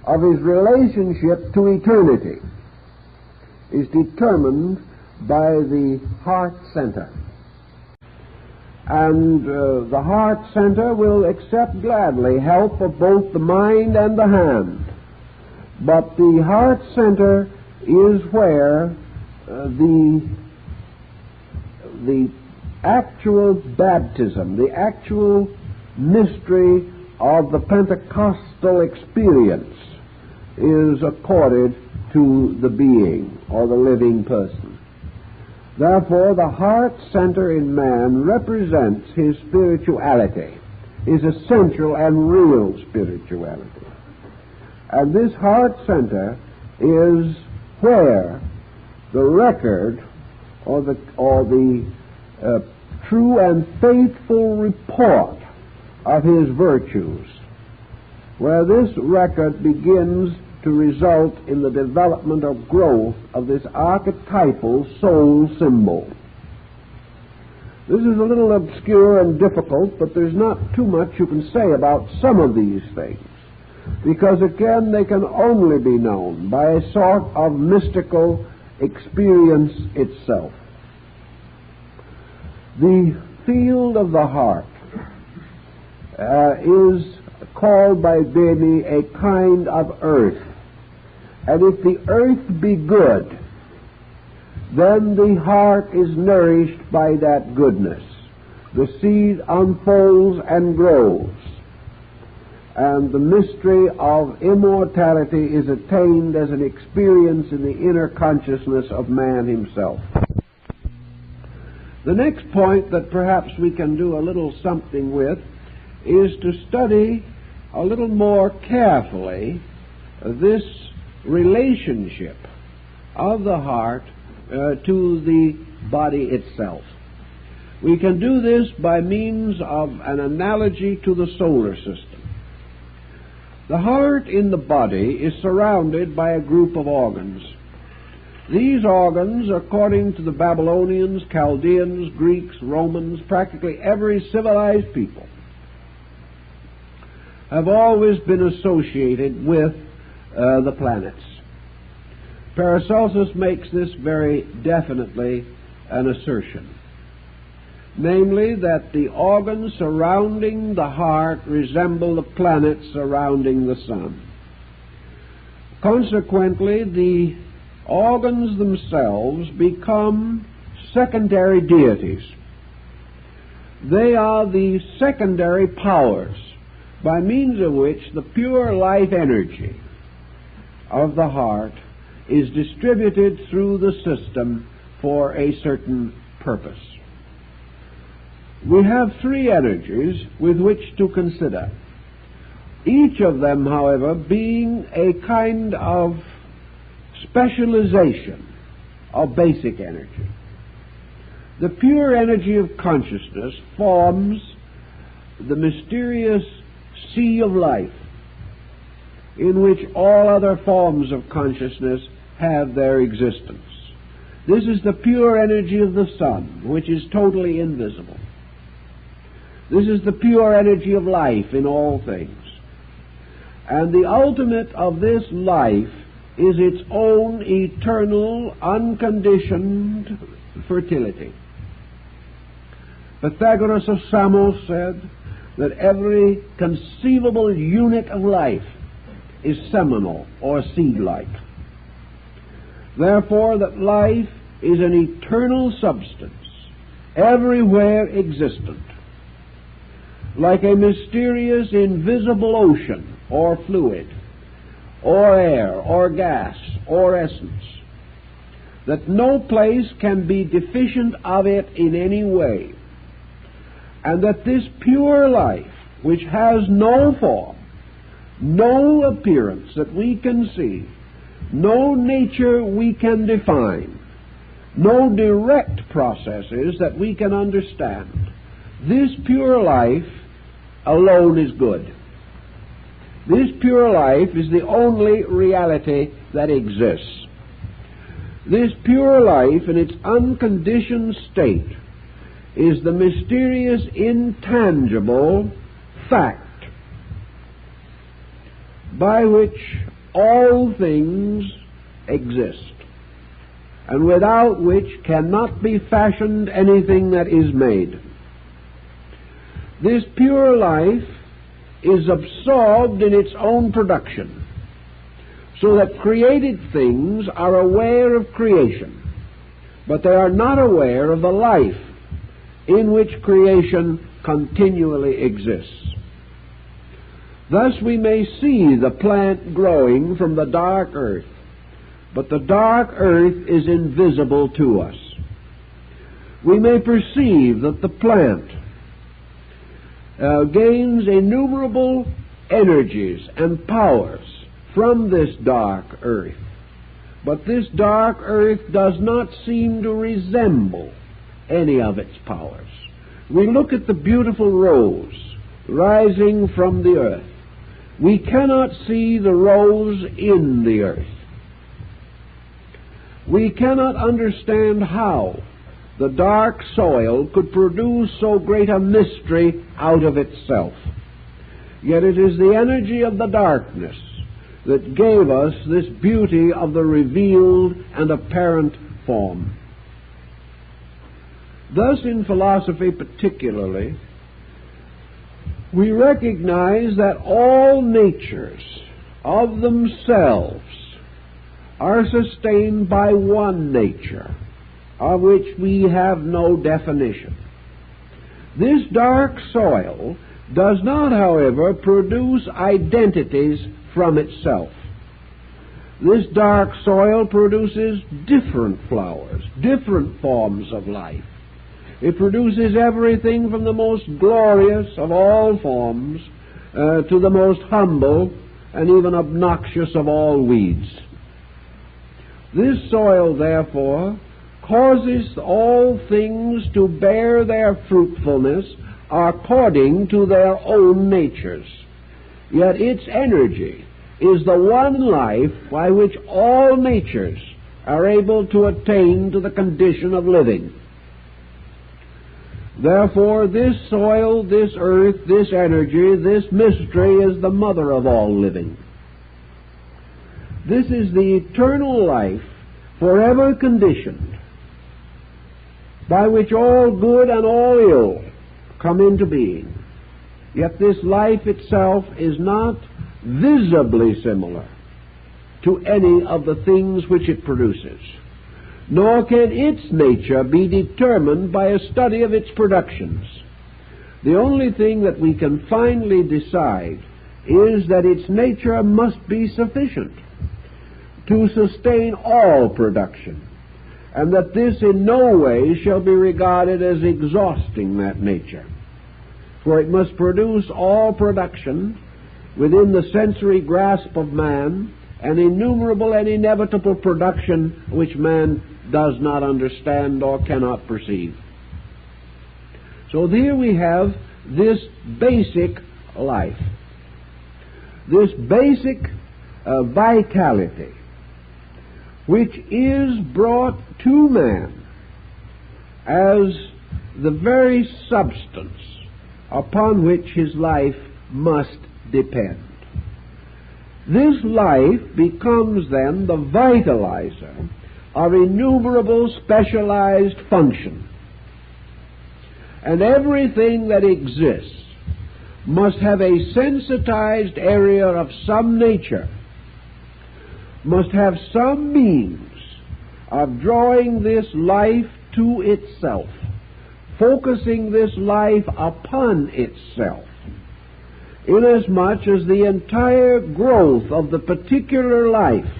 of his relationship to eternity is determined by the heart center. And the heart center will accept gladly help of both the mind and the hand. But the heart center is where the actual baptism, the actual mystery of the Pentecostal experience is accorded to the being or the living person. Therefore, the heart center in man represents his spirituality, his essential and real spirituality. And this heart center is where the record or the true and faithful report of his virtues, where this record begins to result in the development or growth of this archetypal soul symbol. This is a little obscure and difficult, but there's not too much you can say about some of these things, because again they can only be known by a sort of mystical experience itself. The field of the heart is called by Beni a kind of earth. And if the earth be good, then the heart is nourished by that goodness. The seed unfolds and grows, and the mystery of immortality is attained as an experience in the inner consciousness of man himself. The next point that perhaps we can do a little something with is to study a little more carefully this relationship of the heart to the body itself. We can do this by means of an analogy to the solar system. The heart in the body is surrounded by a group of organs. These organs, according to the Babylonians, Chaldeans, Greeks, Romans, practically every civilized people, have always been associated with the planets. Paracelsus makes this very definitely an assertion, namely that the organs surrounding the heart resemble the planets surrounding the sun. Consequently, the organs themselves become secondary deities. They are the secondary powers by means of which the pure life energy of the heart is distributed through the system for a certain purpose. We have three energies with which to consider, each of them, however, being a kind of specialization of basic energy. The pure energy of consciousness forms the mysterious sea of life in which all other forms of consciousness have their existence. This is the pure energy of the sun, which is totally invisible. This is the pure energy of life in all things. And the ultimate of this life is its own eternal, unconditioned fertility. Pythagoras of Samos said that every conceivable unit of life is seminal or seed-like. Therefore, that life is an eternal substance, everywhere existent, like a mysterious invisible ocean or fluid, or air, or gas, or essence, that no place can be deficient of it in any way, and that this pure life, which has no form, no appearance that we can see, no nature we can define, no direct processes that we can understand, this pure life alone is good. This pure life is the only reality that exists. This pure life in its unconditioned state is the mysterious, intangible fact by which all things exist, and without which cannot be fashioned anything that is made. This pure life is absorbed in its own production, so that created things are aware of creation, but they are not aware of the life in which creation continually exists. Thus we may see the plant growing from the dark earth, but the dark earth is invisible to us. We may perceive that the plant gains innumerable energies and powers from this dark earth, but this dark earth does not seem to resemble any of its powers. We look at the beautiful rose rising from the earth. We cannot see the rose in the earth. We cannot understand how the dark soil could produce so great a mystery out of itself. Yet it is the energy of the darkness that gave us this beauty of the revealed and apparent form. Thus, in philosophy particularly, we recognize that all natures of themselves are sustained by one nature, of which we have no definition. This dark soil does not, however, produce identities from itself. This dark soil produces different flowers, different forms of life. It produces everything from the most glorious of all forms to the most humble and even obnoxious of all weeds. This soil, therefore, causes all things to bear their fruitfulness according to their own natures. Yet its energy is the one life by which all natures are able to attain to the condition of living. Therefore, this soil, this earth, this energy, this mystery is the mother of all living. This is the eternal life, forever conditioned, by which all good and all ill come into being. Yet this life itself is not visibly similar to any of the things which it produces, nor can its nature be determined by a study of its productions. The only thing that we can finally decide is that its nature must be sufficient to sustain all production, and that this in no way shall be regarded as exhausting that nature. For it must produce all production within the sensory grasp of man, an innumerable and inevitable production which man does not understand or cannot perceive. So here we have this basic life, this basic vitality, which is brought to man as the very substance upon which his life must depend. This life becomes then the vitalizer of innumerable specialized function. And everything that exists must have a sensitized area of some nature, must have some means of drawing this life to itself, focusing this life upon itself, inasmuch as the entire growth of the particular life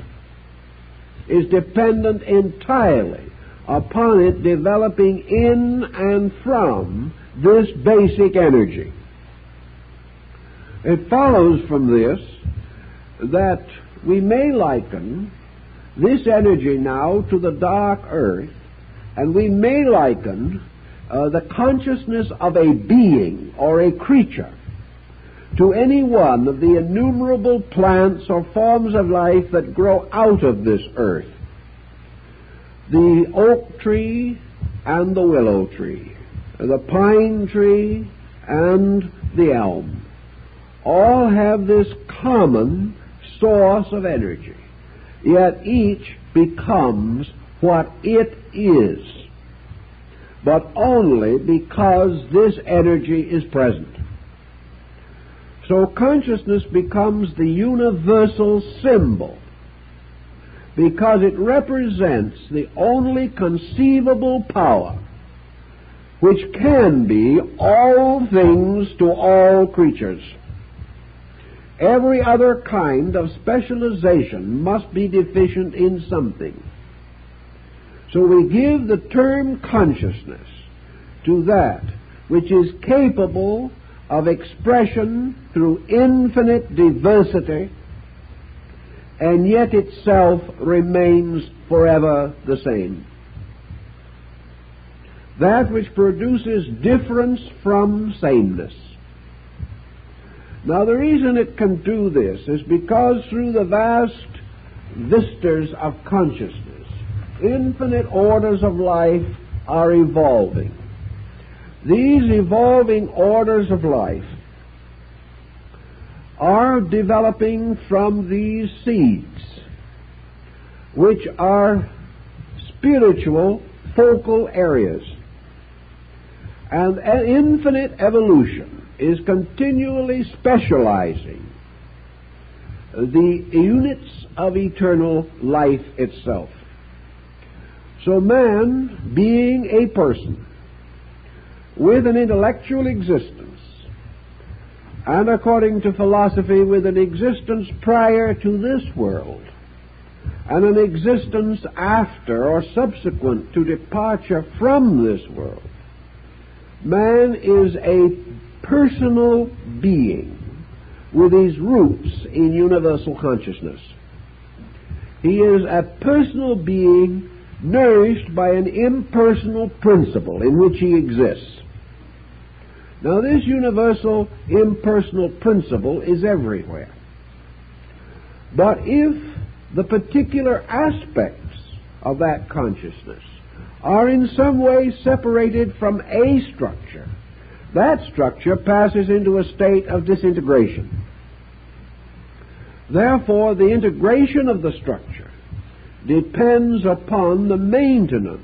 is dependent entirely upon it developing in and from this basic energy. It follows from this that we may liken this energy now to the dark earth, and we may liken the consciousness of a being or a creature to any one of the innumerable plants or forms of life that grow out of this earth. The oak tree and the willow tree, the pine tree and the elm, all have this common source of energy, yet each becomes what it is, but only because this energy is present. So consciousness becomes the universal symbol because it represents the only conceivable power which can be all things to all creatures. Every other kind of specialization must be deficient in something. So we give the term consciousness to that which is capable of expression through infinite diversity, and yet itself remains forever the same. That which produces difference from sameness. Now, the reason it can do this is because through the vast vistas of consciousness, infinite orders of life are evolving. These evolving orders of life are developing from these seeds, which are spiritual focal areas. And an infinite evolution is continually specializing the units of eternal life itself. So man, being a person with an intellectual existence, and according to philosophy with an existence prior to this world, and an existence after or subsequent to departure from this world, man is a personal being with his roots in universal consciousness. He is a personal being nourished by an impersonal principle in which he exists. Now, this universal impersonal principle is everywhere. But if the particular aspects of that consciousness are in some way separated from a structure, that structure passes into a state of disintegration. Therefore, the integration of the structure depends upon the maintenance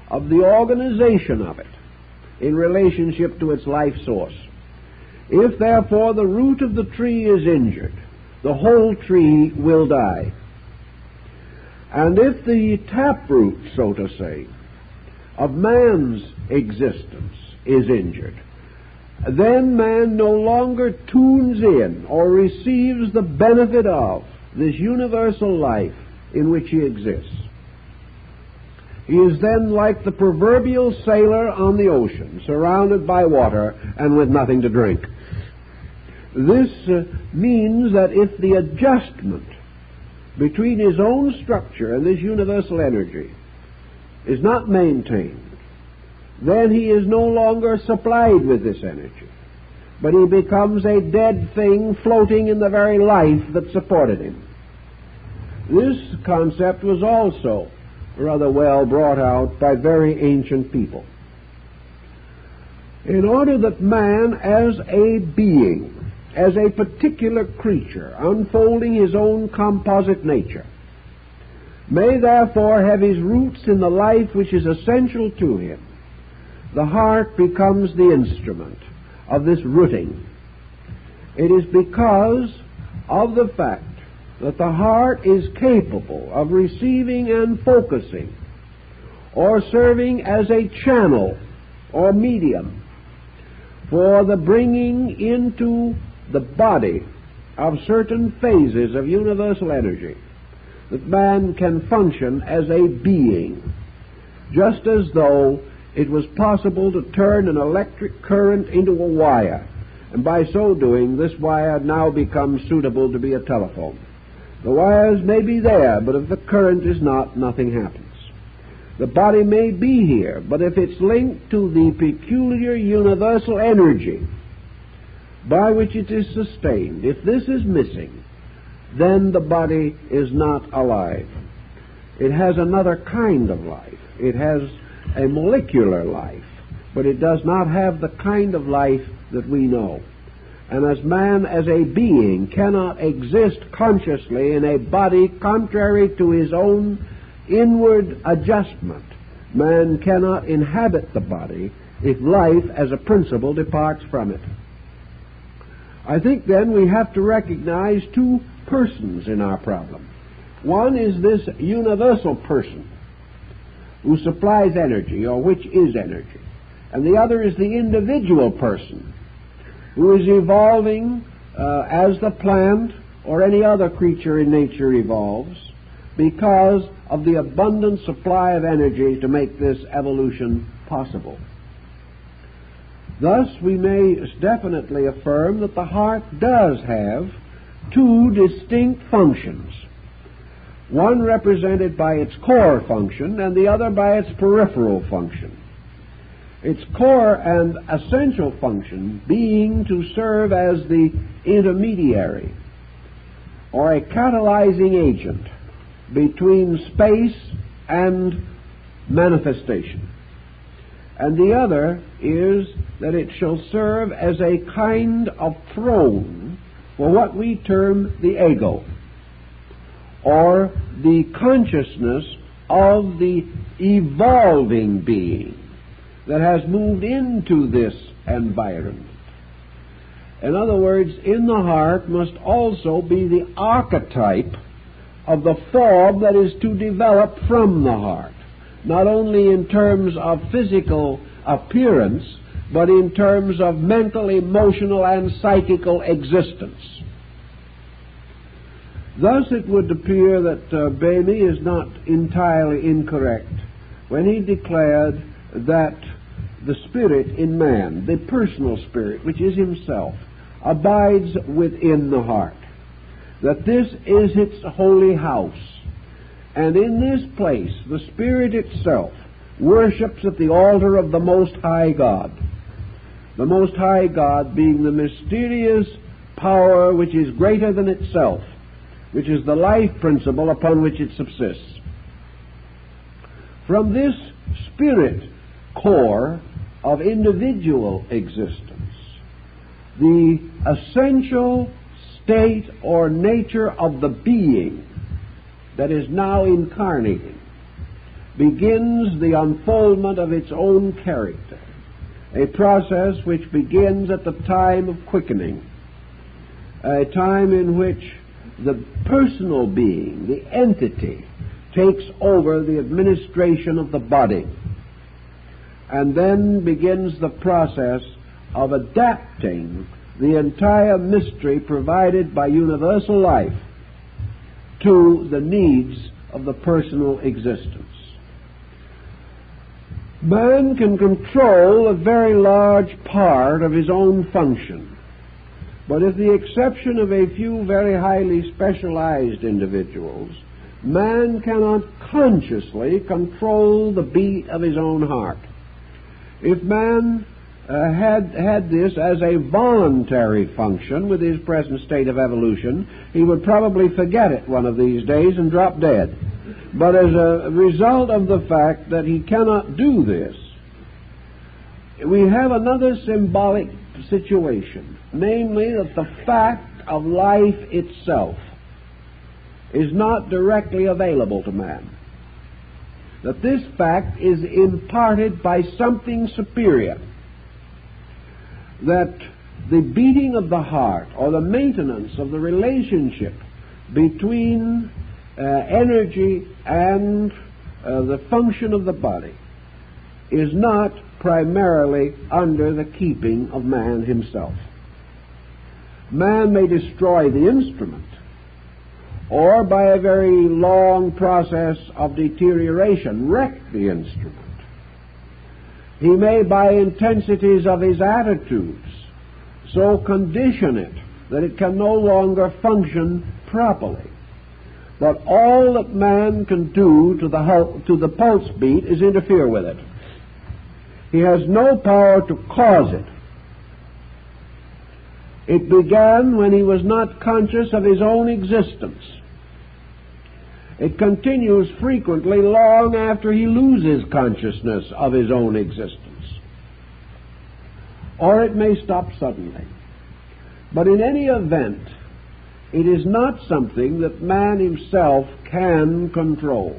of the organization of it in relationship to its life source. If, therefore, the root of the tree is injured, the whole tree will die. And if the taproot, so to say, of man's existence is injured, then man no longer tunes in or receives the benefit of this universal life in which he exists. He is then like the proverbial sailor on the ocean, surrounded by water and with nothing to drink. This means that if the adjustment between his own structure and this universal energy is not maintained, then he is no longer supplied with this energy, but he becomes a dead thing floating in the very life that supported him. This concept was also rather well brought out by very ancient people. In order that man as a being, as a particular creature, unfolding his own composite nature, may therefore have his roots in the life which is essential to him, the heart becomes the instrument of this rooting. It is because of the fact that the heart is capable of receiving and focusing or serving as a channel or medium for the bringing into the body of certain phases of universal energy, that man can function as a being, just as though it was possible to turn an electric current into a wire, and by so doing this wire now becomes suitable to be a telephone. The wires may be there, but if the current is not, nothing happens. The body may be here, but if it's linked to the peculiar universal energy by which it is sustained, if this is missing, then the body is not alive. It has another kind of life. It has a molecular life, but it does not have the kind of life that we know. And as man as a being cannot exist consciously in a body contrary to his own inward adjustment, man cannot inhabit the body if life as a principle departs from it. I think then we have to recognize two persons in our problem. One is this universal person who supplies energy, or which is energy. And the other is the individual person who is evolving as the plant or any other creature in nature evolves, because of the abundant supply of energy to make this evolution possible. Thus, we may definitely affirm that the heart does have two distinct functions, one represented by its core function and the other by its peripheral function. Its core and essential function being to serve as the intermediary or a catalyzing agent between space and manifestation. And the other is that it shall serve as a kind of throne for what we term the ego, or the consciousness of the evolving being that has moved into this environment. In other words, in the heart must also be the archetype of the form that is to develop from the heart, not only in terms of physical appearance, but in terms of mental, emotional, and psychical existence. Thus it would appear that Bhemi is not entirely incorrect when he declared that the spirit in man, the personal spirit, which is himself, abides within the heart, that this is its holy house, and in this place the spirit itself worships at the altar of the Most High God, the Most High God being the mysterious power which is greater than itself, which is the life principle upon which it subsists. From this spirit core of individual existence, the essential state or nature of the being that is now incarnating begins the unfoldment of its own character, a process which begins at the time of quickening, a time in which the personal being, the entity, takes over the administration of the body, and then begins the process of adapting the entire mystery provided by universal life to the needs of the personal existence. Man can control a very large part of his own function, but with the exception of a few very highly specialized individuals, man cannot consciously control the beat of his own heart. If man had this as a voluntary function with his present state of evolution, he would probably forget it one of these days and drop dead. But as a result of the fact that he cannot do this, we have another symbolic situation, namely that the fact of life itself is not directly available to man. That this fact is imparted by something superior. That the beating of the heart, or the maintenance of the relationship between energy and the function of the body, is not primarily under the keeping of man himself. Man may destroy the instrument, or by a very long process of deterioration wreck the instrument. He may, by intensities of his attitudes, so condition it that it can no longer function properly. But all that man can do to the pulse beat is interfere with it. He has no power to cause it. It began when he was not conscious of his own existence. It continues frequently long after he loses consciousness of his own existence. Or it may stop suddenly. But in any event, it is not something that man himself can control.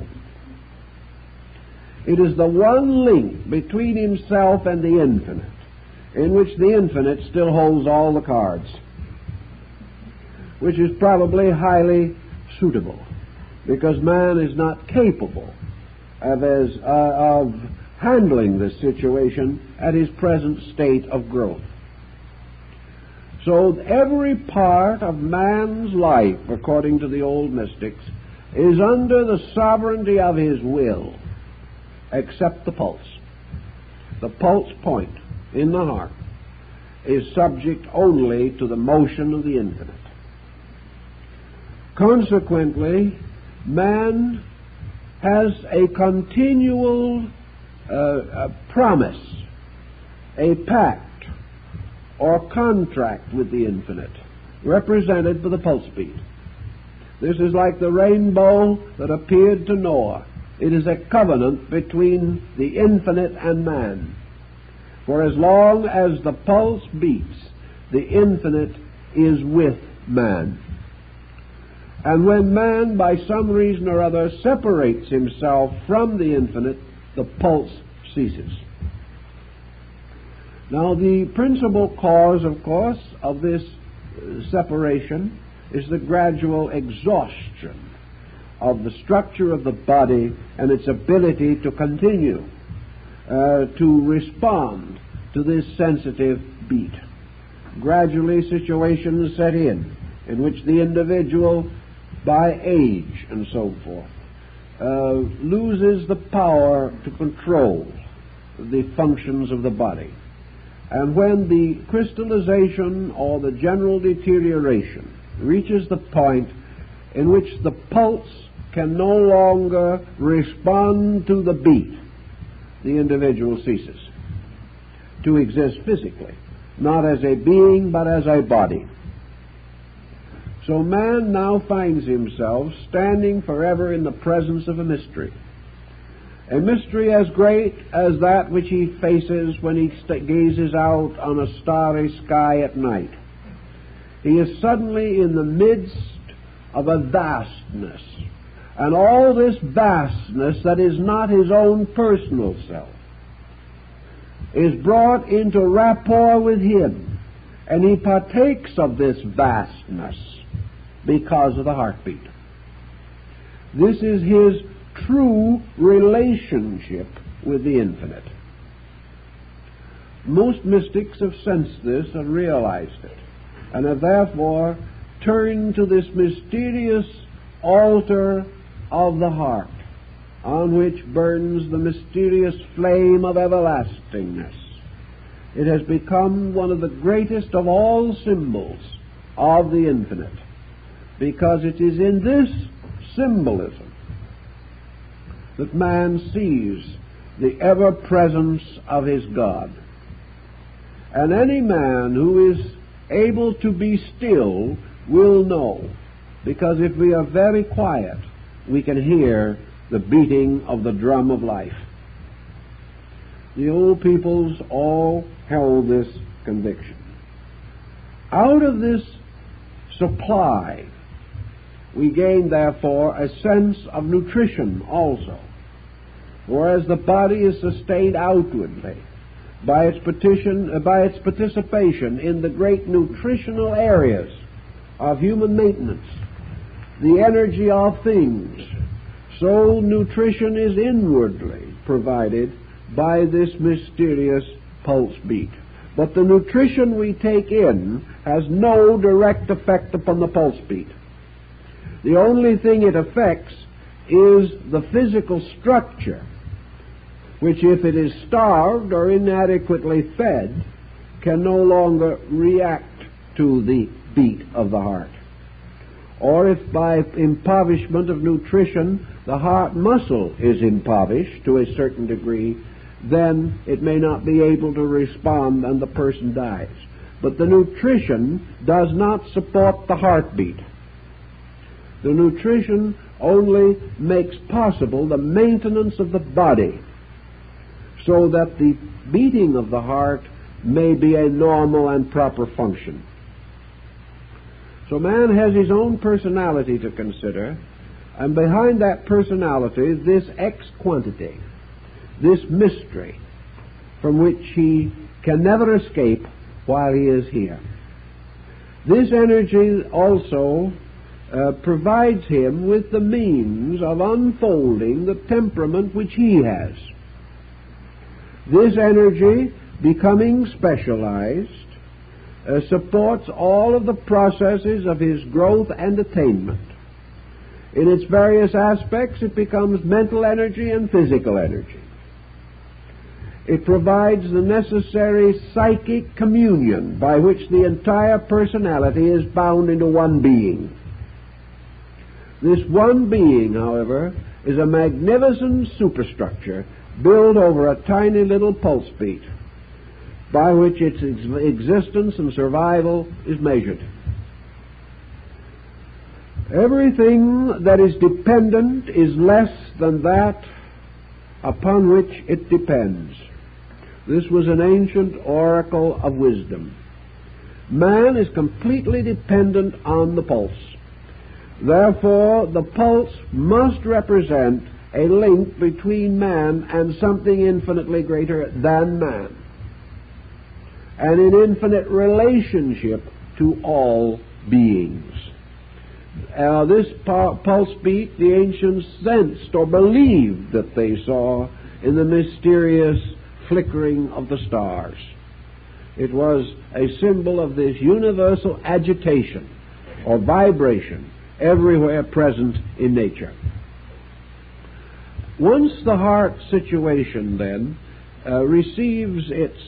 It is the one link between himself and the infinite, in which the infinite still holds all the cards, which is probably highly suitable, because man is not capable of handling this situation at his present state of growth. So every part of man's life, according to the old mystics, is under the sovereignty of his will, except the pulse. The pulse point in the heart is subject only to the motion of the infinite. Consequently, man has a continual promise, a pact or contract with the infinite, represented by the pulse beat. This is like the rainbow that appeared to Noah. It is a covenant between the infinite and man. For as long as the pulse beats, the infinite is with man. And when man, by some reason or other, separates himself from the infinite, the pulse ceases. Now, the principal cause, of course, of this separation is the gradual exhaustion of the structure of the body and its ability to continue to respond to this sensitive beat. Gradually, situations set in which the individual, by age and so forth, loses the power to control the functions of the body. And when the crystallization or the general deterioration reaches the point in which the pulse can no longer respond to the beat, the individual ceases to exist physically, not as a being but as a body. So man now finds himself standing forever in the presence of a mystery as great as that which he faces when he gazes out on a starry sky at night. He is suddenly in the midst of a vastness, and all this vastness that is not his own personal self is brought into rapport with him, and he partakes of this vastness because of the heartbeat. This is his true relationship with the infinite. Most mystics have sensed this and realized it, and have therefore turned to this mysterious altar of the heart, on which burns the mysterious flame of everlastingness. It has become one of the greatest of all symbols of the infinite, because it is in this symbolism that man sees the ever-presence of his God. And any man who is able to be still will know, because if we are very quiet, we can hear the beating of the drum of life. The old peoples all held this conviction. Out of this supply, we gain, therefore, a sense of nutrition also. Whereas the body is sustained outwardly by its participation in the great nutritional areas of human maintenance, the energy of things, so nutrition is inwardly provided by this mysterious pulse beat. But the nutrition we take in has no direct effect upon the pulse beat. The only thing it affects is the physical structure, which, if it is starved or inadequately fed, can no longer react to the beat of the heart. Or if by impoverishment of nutrition the heart muscle is impoverished to a certain degree, then it may not be able to respond and the person dies. But the nutrition does not support the heartbeat. The nutrition only makes possible the maintenance of the body, so that the beating of the heart may be a normal and proper function. So man has his own personality to consider, and behind that personality, this ex-quantity, this mystery, from which he can never escape while he is here. This energy also provides him with the means of unfolding the temperament which he has. This energy, becoming specialized, supports all of the processes of his growth and attainment. In its various aspects, it becomes mental energy and physical energy. It provides the necessary psychic communion by which the entire personality is bound into one being. This one being, however, is a magnificent superstructure built over a tiny little pulse beat by which its existence and survival is measured. Everything that is dependent is less than that upon which it depends. This was an ancient oracle of wisdom. Man is completely dependent on the pulse. Therefore, the pulse must represent a link between man and something infinitely greater than man, and in infinite relationship to all beings. This pulse beat the ancients sensed or believed that they saw in the mysterious flickering of the stars. It was a symbol of this universal agitation or vibration everywhere present in nature. Once the heart situation then receives its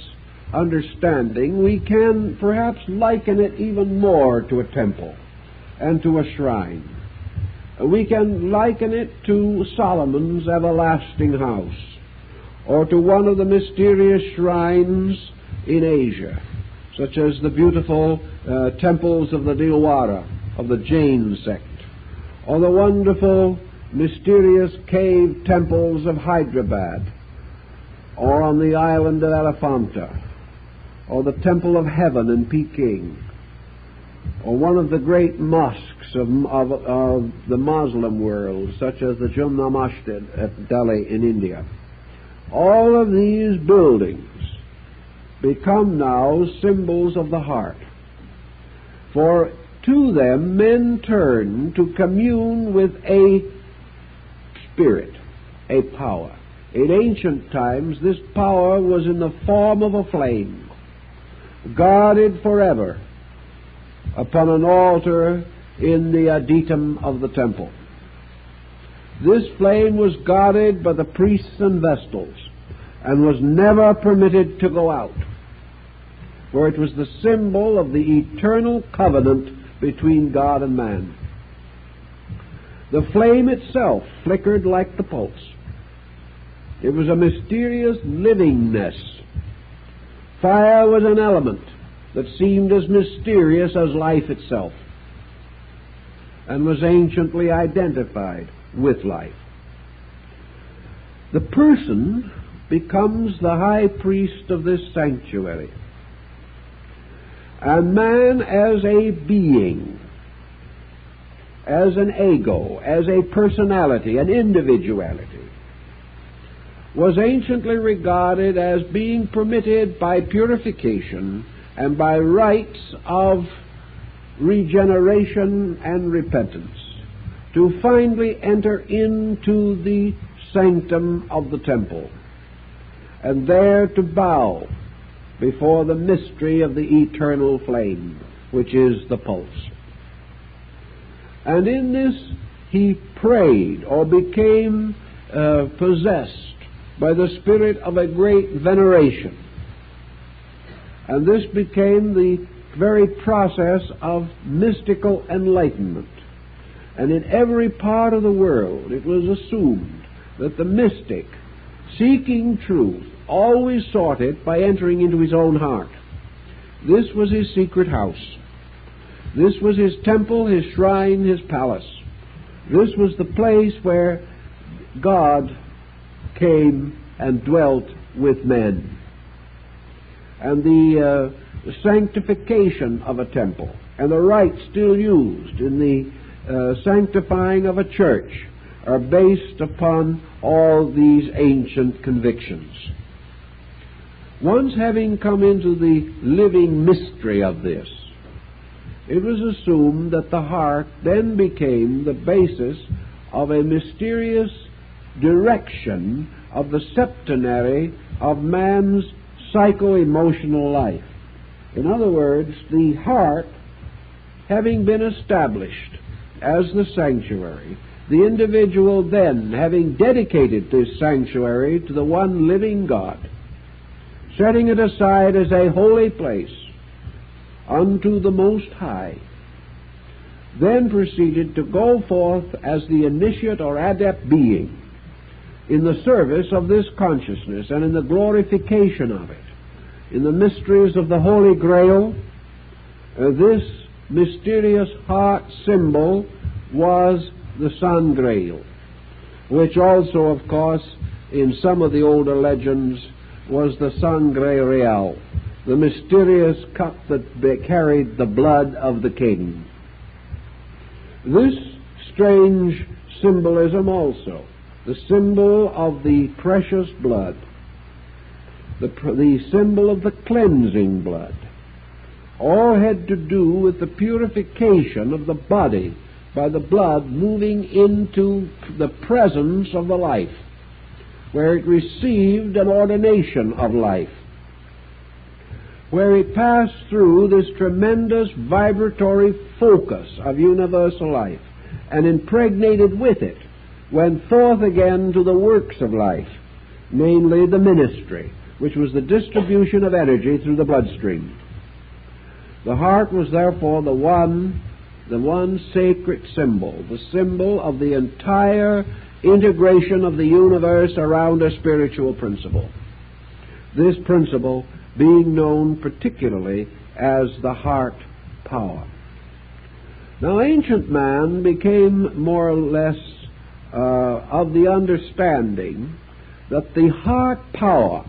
understanding, we can perhaps liken it even more to a temple and to a shrine. We can liken it to Solomon's everlasting house, or to one of the mysterious shrines in Asia, such as the beautiful temples of the Dilwara, of the Jain sect, or the wonderful, mysterious cave temples of Hyderabad, or on the island of Elephanta, or the Temple of Heaven in Peking, or one of the great mosques of the Muslim world, such as the Jumna Masjid at Delhi in India. All of these buildings become now symbols of the heart, for to them men turn to commune with a spirit, a power. In ancient times, this power was in the form of a flame, guarded forever upon an altar in the adytum of the temple. This flame was guarded by the priests and vestals, and was never permitted to go out, for it was the symbol of the eternal covenant between God and man. The flame itself flickered like the pulse. It was a mysterious livingness. Fire was an element that seemed as mysterious as life itself, and was anciently identified with life. The person becomes the high priest of this sanctuary, and man as a being, as an ego, as a personality, an individuality, was anciently regarded as being permitted by purification and by rites of regeneration and repentance to finally enter into the sanctum of the temple, and there to bow before the mystery of the eternal flame, which is the pulse. And in this he prayed or became possessed by the spirit of a great veneration. And this became the very process of mystical enlightenment. And in every part of the world it was assumed that the mystic, seeking truth, always sought it by entering into his own heart. This was his secret house. This was his temple, his shrine, his palace. This was the place where God came and dwelt with men. And the sanctification of a temple and the rites still used in the sanctifying of a church are based upon all these ancient convictions. Once having come into the living mystery of this, it was assumed that the heart then became the basis of a mysterious direction of the septenary of man's psycho-emotional life. In other words, the heart, having been established as the sanctuary, the individual then, having dedicated this sanctuary to the one living God, setting it aside as a holy place unto the Most High, then proceeded to go forth as the initiate or adept being in the service of this consciousness and in the glorification of it. In the mysteries of the Holy Grail, this mysterious heart symbol was the Sangreal, which also, of course, in some of the older legends was the Sangre Real, the mysterious cup that carried the blood of the king. This strange symbolism also, the symbol of the precious blood, the symbol of the cleansing blood, all had to do with the purification of the body by the blood moving into the presence of the life, where it received an ordination of life, where it passed through this tremendous vibratory focus of universal life and impregnated with it went forth again to the works of life, namely the ministry, which was the distribution of energy through the bloodstream. The heart was therefore the one sacred symbol, the symbol of the entire integration of the universe around a spiritual principle. This principle being known particularly as the heart power. Now, ancient man became more or less of the understanding that the heart power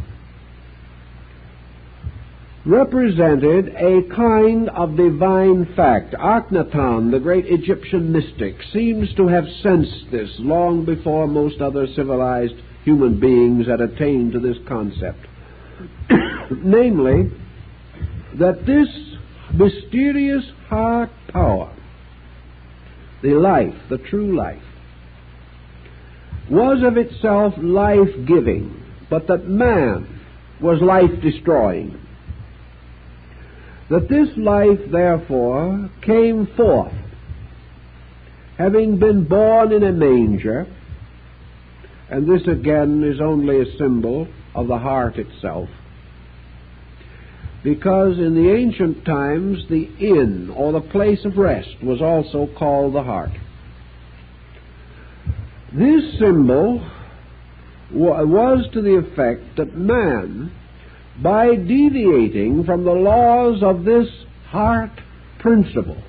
represented a kind of divine fact. Akhenaton, the great Egyptian mystic, seems to have sensed this long before most other civilized human beings had attained to this concept. Namely, that this mysterious heart power, the life, the true life, was of itself life-giving, but that man was life-destroying. That this life, therefore, came forth, having been born in a manger, and this again is only a symbol of the heart itself, because in the ancient times the inn, or the place of rest, was also called the heart. This symbol was to the effect that man, by deviating from the laws of this heart principle,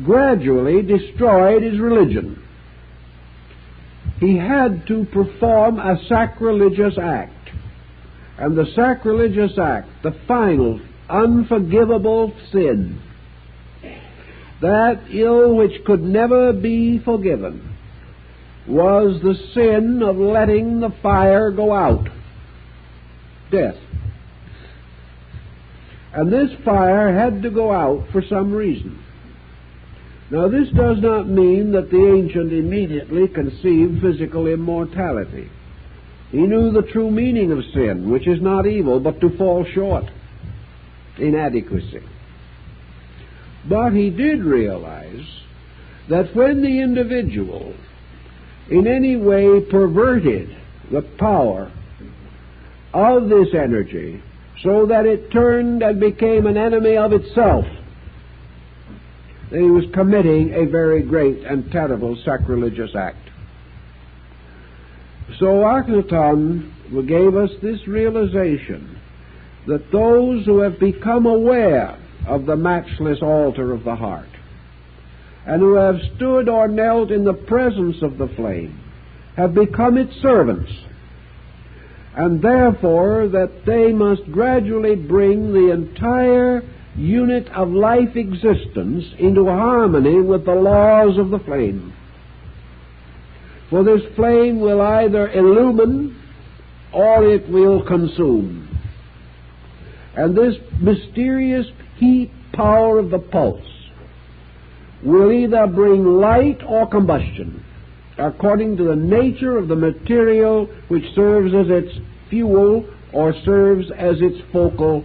gradually destroyed his religion. He had to perform a sacrilegious act. And the sacrilegious act, the final, unforgivable sin, that ill which could never be forgiven, was the sin of letting the fire go out. Death. And this fire had to go out for some reason. Now, this does not mean that the ancient immediately conceived physical immortality. He knew the true meaning of sin, which is not evil, but to fall short, inadequacy. But he did realize that when the individual in any way perverted the power of this energy so that it turned and became an enemy of itself, that he was committing a very great and terrible sacrilegious act. So Akhenaton gave us this realization that those who have become aware of the matchless altar of the heart and who have stood or knelt in the presence of the flame have become its servants, and therefore that they must gradually bring the entire unit of life existence into harmony with the laws of the flame. For this flame will either illumine or it will consume. And this mysterious heat power of the pulse will either bring light or combustion, according to the nature of the material which serves as its fuel or serves as its focal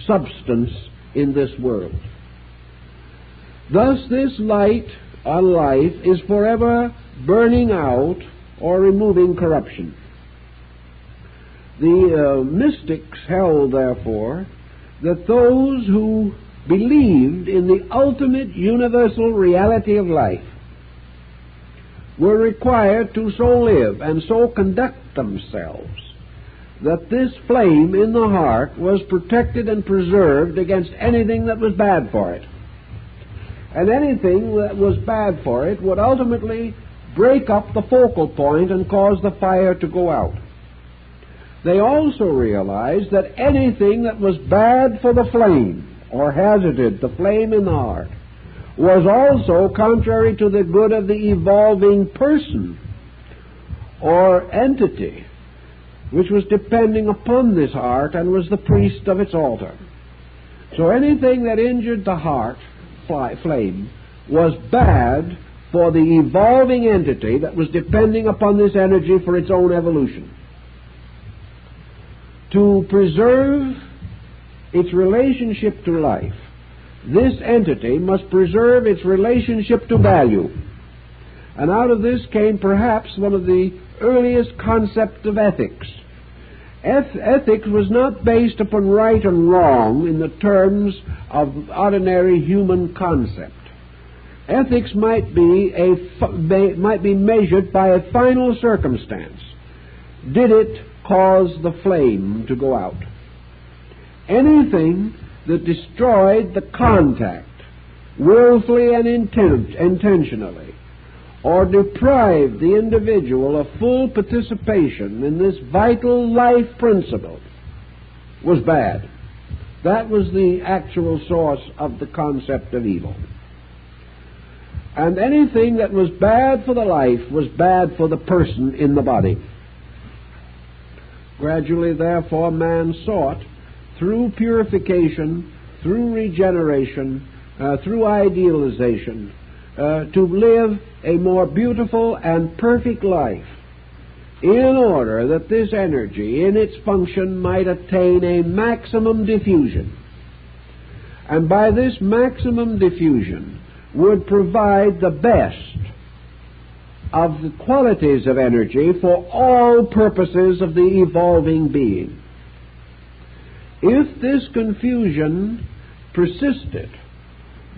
substance in this world. Thus this light on life is forever burning out or removing corruption. The mystics held, therefore, that those who believed in the ultimate universal reality of life were required to so live and so conduct themselves that this flame in the heart was protected and preserved against anything that was bad for it. And anything that was bad for it would ultimately break up the focal point and cause the fire to go out. They also realized that anything that was bad for the flame, or hazarded the flame in the heart, was also contrary to the good of the evolving person or entity which was depending upon this heart and was the priest of its altar. So anything that injured the heart flame was bad for the evolving entity that was depending upon this energy for its own evolution. To preserve its relationship to life, this entity must preserve its relationship to value. And out of this came perhaps one of the earliest concepts of ethics. Ethics was not based upon right and wrong in the terms of ordinary human concept. Ethics might be measured by a final circumstance. Did it cause the flame to go out? Anything that destroyed the contact, willfully and intentionally, or deprived the individual of full participation in this vital life principle, was bad. That was the actual source of the concept of evil. And anything that was bad for the life was bad for the person in the body. Gradually, therefore, man sought, through purification, through regeneration, through idealization, to live a more beautiful and perfect life, in order that this energy in its function might attain a maximum diffusion. And by this maximum diffusion would provide the best of the qualities of energy for all purposes of the evolving being. If this confusion persisted,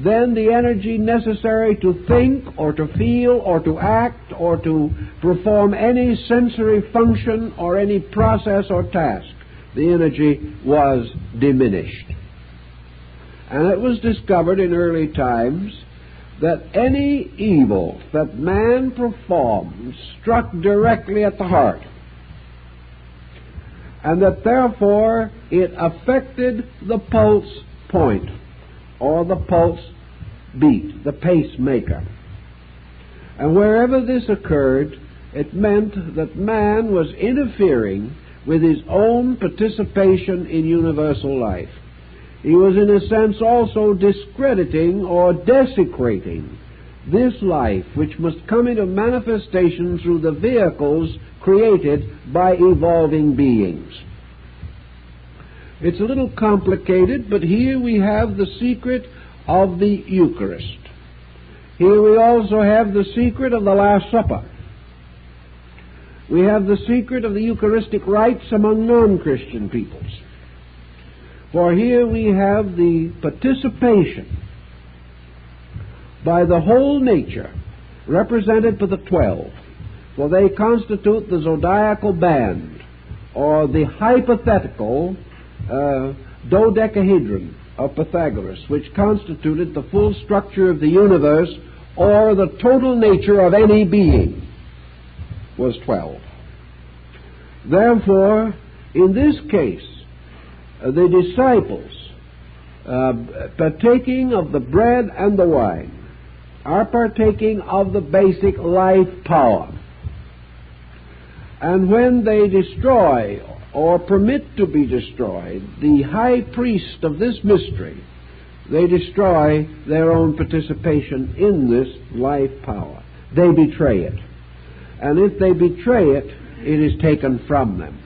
then the energy necessary to think or to feel or to act or to perform any sensory function or any process or task, the energy was diminished. And it was discovered in early times that any evil that man performed struck directly at the heart, and that therefore it affected the pulse point, or the pulse beat, the pacemaker. And wherever this occurred, it meant that man was interfering with his own participation in universal life. He was in a sense also discrediting or desecrating this life, which must come into manifestation through the vehicles created by evolving beings. It's a little complicated, but here we have the secret of the Eucharist. Here we also have the secret of the Last Supper. We have the secret of the Eucharistic rites among non-Christian peoples. For here we have the participation by the whole nature represented by the 12, for they constitute the zodiacal band, or the hypothetical dodecahedron of Pythagoras, which constituted the full structure of the universe, or the total nature of any being, was 12. Therefore, in this case, the disciples, partaking of the bread and the wine, are partaking of the basic life power. And when they destroy or permit to be destroyed the high priest of this mystery, they destroy their own participation in this life power. They betray it. And if they betray it, it is taken from them.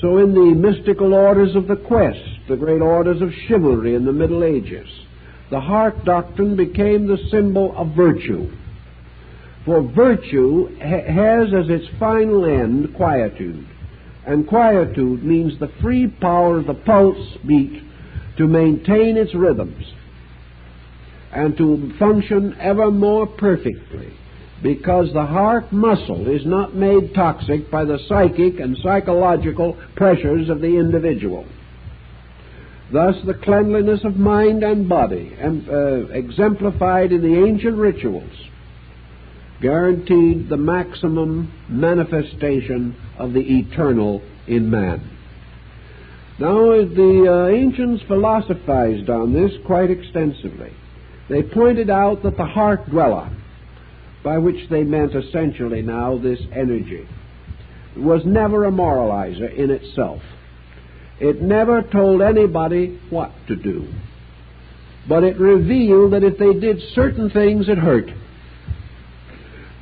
So in the mystical orders of the quest, the great orders of chivalry in the Middle Ages, the heart doctrine became the symbol of virtue. For virtue has as its final end quietude. And quietude means the free power of the pulse beat to maintain its rhythms and to function ever more perfectly, because the heart muscle is not made toxic by the psychic and psychological pressures of the individual. Thus, the cleanliness of mind and body, exemplified in the ancient rituals, guaranteed the maximum manifestation of the eternal in man. Now, the ancients philosophized on this quite extensively. They pointed out that the heart dweller, by which they meant essentially now this energy, was never a moralizer in itself. It never told anybody what to do, but it revealed that if they did certain things, it hurt.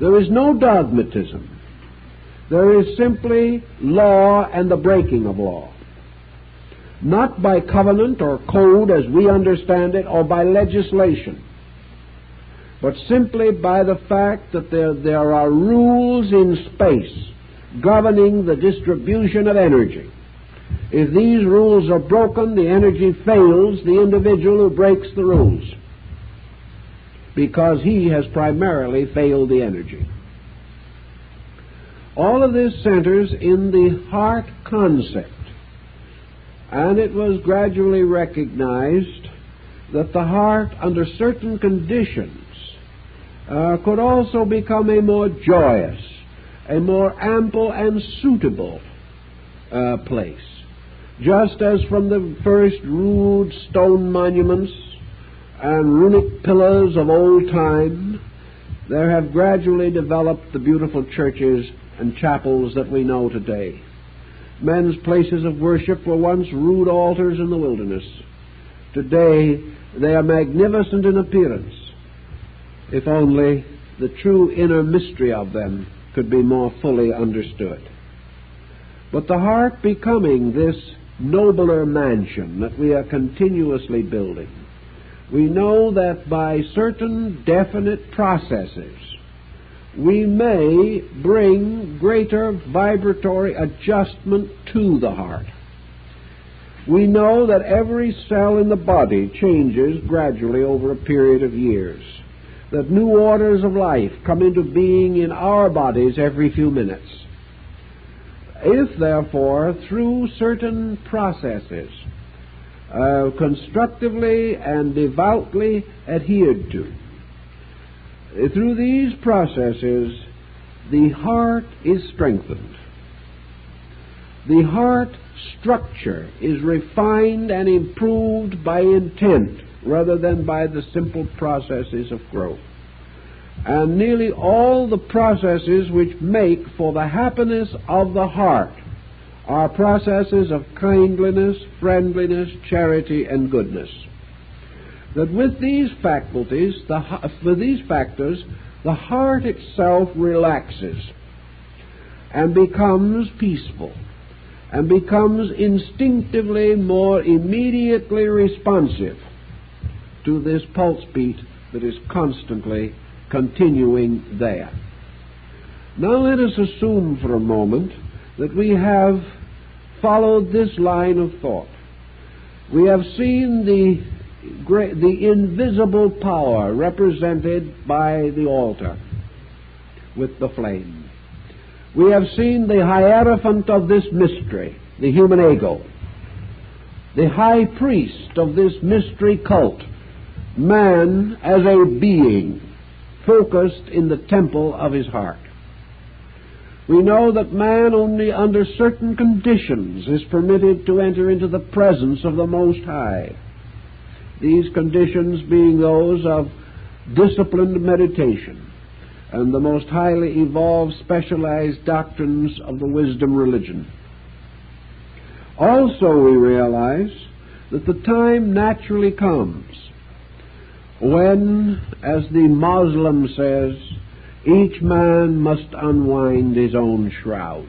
There is no dogmatism. There is simply law and the breaking of law. Not by covenant or code as we understand it, or by legislation, but simply by the fact that there are rules in space governing the distribution of energy. If these rules are broken, the energy fails the individual who breaks the rules, because he has primarily failed the energy. All of this centers in the heart concept, and it was gradually recognized that the heart, under certain conditions, could also become a more joyous, a more ample and suitable place. Just as from the first rude stone monuments and runic pillars of old time, there have gradually developed the beautiful churches and chapels that we know today. Men's places of worship were once rude altars in the wilderness. Today, they are magnificent in appearance, if only the true inner mystery of them could be more fully understood. But the heart becoming this nobler mansion that we are continuously building, we know that by certain definite processes we may bring greater vibratory adjustment to the heart. We know that every cell in the body changes gradually over a period of years, that new orders of life come into being in our bodies every few minutes. If, therefore, through certain processes, constructively and devoutly adhered to, through these processes, the heart is strengthened. The heart structure is refined and improved by intent rather than by the simple processes of growth. And nearly all the processes which make for the happiness of the heart are processes of kindliness, friendliness, charity, and goodness. That with these faculties, with these factors, the heart itself relaxes and becomes peaceful and becomes instinctively more immediately responsive to this pulse beat that is constantly continuing there. Now let us assume for a moment that we have followed this line of thought. We have seen the invisible power represented by the altar with the flame. We have seen the hierophant of this mystery, the human ego, the high priest of this mystery cult, man as a being focused in the temple of his heart. We know that man only under certain conditions is permitted to enter into the presence of the Most High. These conditions being those of disciplined meditation and the most highly evolved specialized doctrines of the wisdom religion. Also we realize that the time naturally comes when, as the Muslim says, each man must unwind his own shroud.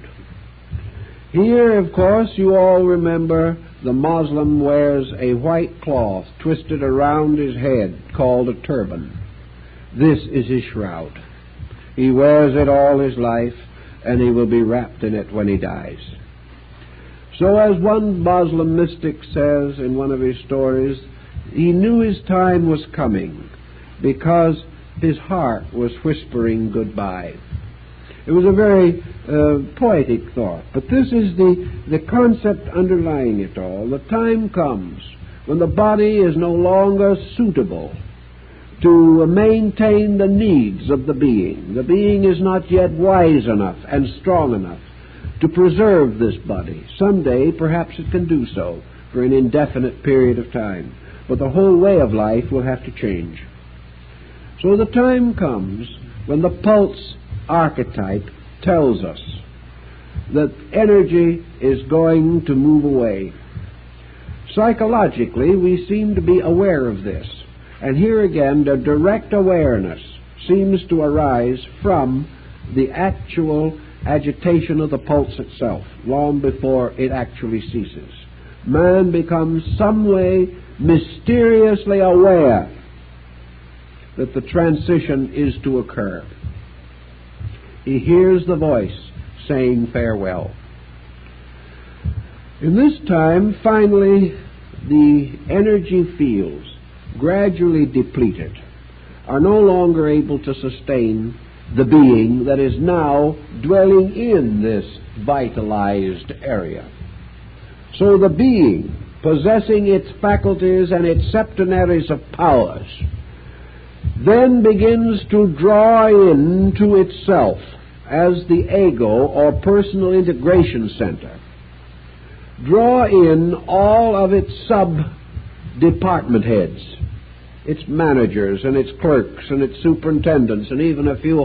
Here, of course, you all remember the Muslim wears a white cloth twisted around his head called a turban. This is his shroud. He wears it all his life, and he will be wrapped in it when he dies. So as one Muslim mystic says in one of his stories, he knew his time was coming because his heart was whispering goodbye. It was a very poetic thought, but this is the concept underlying it all. The time comes when the body is no longer suitable to maintain the needs of the being. The being is not yet wise enough and strong enough to preserve this body. Someday, perhaps it can do so for an indefinite period of time, but the whole way of life will have to change. So the time comes when the pulse archetype tells us that energy is going to move away. Psychologically, we seem to be aware of this. And here again, the direct awareness seems to arise from the actual agitation of the pulse itself, long before it actually ceases. Man becomes some way mysteriously aware that the transition is to occur. He hears the voice saying farewell. In this time, finally, the energy fields, gradually depleted, are no longer able to sustain the being that is now dwelling in this vitalized area. So the being, possessing its faculties and its septenaries of powers, then begins to draw in to itself as the ego or personal integration center, draw in all of its sub-department heads, its managers and its clerks and its superintendents, and even a few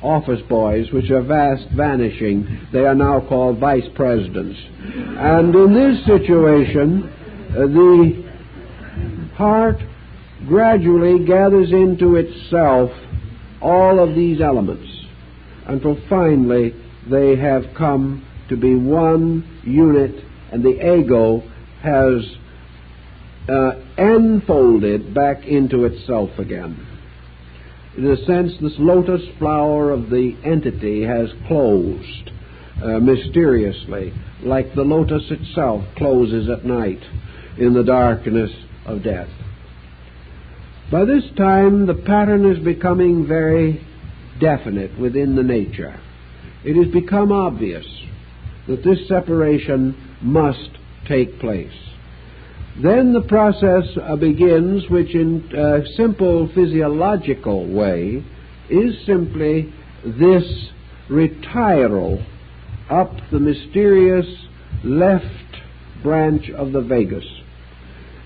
office boys, which are fast vanishing. They are now called vice presidents. And in this situation, the heart gradually gathers into itself all of these elements, until finally they have come to be one unit, and the ego has enfolded back into itself again. In a sense, this lotus flower of the entity has closed mysteriously, like the lotus itself closes at night in the darkness of death. By this time, the pattern is becoming very definite within the nature. It has become obvious that this separation must take place. Then the process begins, which in a simple physiological way is simply this retiral up the mysterious left branch of the vagus,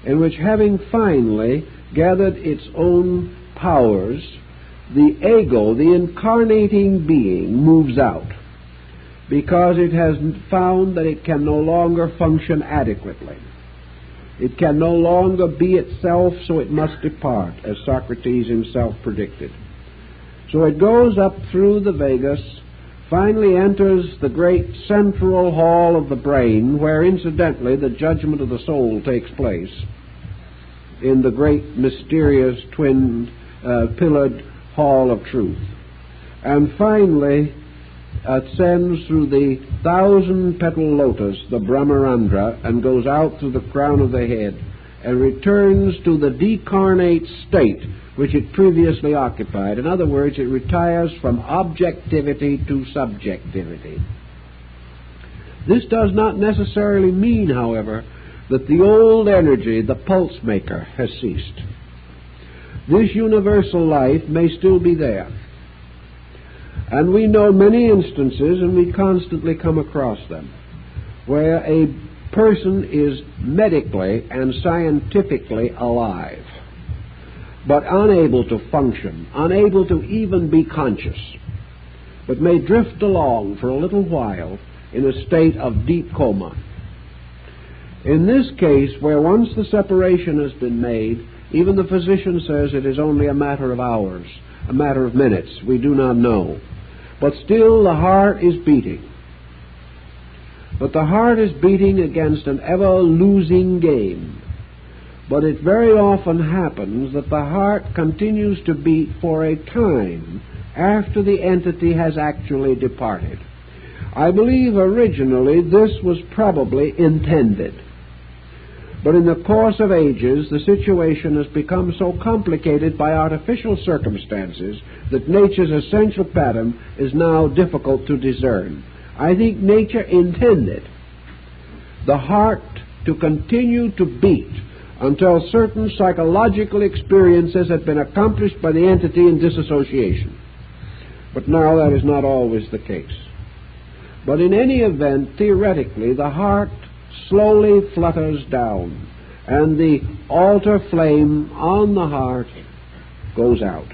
in which, having finally gathered its own powers, the ego, the incarnating being, moves out, because it has found that it can no longer function adequately. It can no longer be itself, so it must depart, as Socrates himself predicted. So it goes up through the vagus, finally enters the great central hall of the brain, where incidentally the judgment of the soul takes place, in the great mysterious twin pillared hall of truth. And finally ascends through the 1,000-petal lotus, the Brahmarandra, and goes out through the crown of the head and returns to the decarnate state which it previously occupied. In other words, it retires from objectivity to subjectivity. This does not necessarily mean, however, that the old energy, the pulse maker, has ceased. This universal life may still be there. And we know many instances, and we constantly come across them, where a person is medically and scientifically alive, but unable to function, unable to even be conscious, but may drift along for a little while in a state of deep coma. In this case, where once the separation has been made, even the physician says it is only a matter of hours, a matter of minutes, we do not know. But still the heart is beating. But the heart is beating against an ever-losing game. But it very often happens that the heart continues to beat for a time after the entity has actually departed. I believe originally this was probably intended. But in the course of ages, the situation has become so complicated by artificial circumstances that nature's essential pattern is now difficult to discern. I think nature intended the heart to continue to beat until certain psychological experiences had been accomplished by the entity in disassociation. But now that is not always the case. But in any event, theoretically, the heart slowly flutters down, and the altar flame on the heart goes out.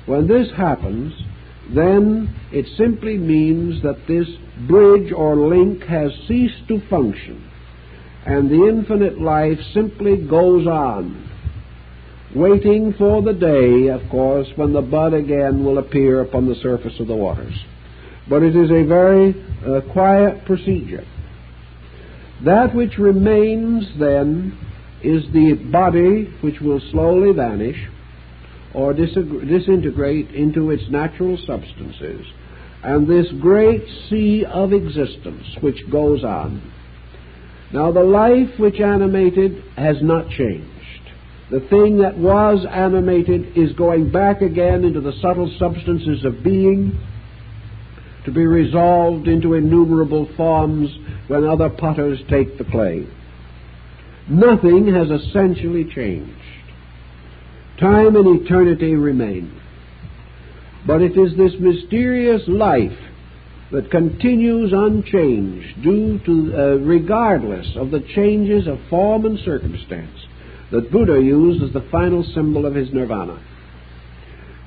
When this happens, then it simply means that this bridge or link has ceased to function, and the infinite life simply goes on, waiting for the day, of course, when the bud again will appear upon the surface of the waters. But it is a very quiet procedure. That which remains then is the body, which will slowly vanish or disintegrate into its natural substances, and this great sea of existence which goes on. Now the life which animated has not changed. The thing that was animated is going back again into the subtle substances of being, to be resolved into innumerable forms when other potters take the clay. Nothing has essentially changed. Time and eternity remain. But it is this mysterious life that continues unchanged, regardless of the changes of form and circumstance, that Buddha used as the final symbol of his nirvana.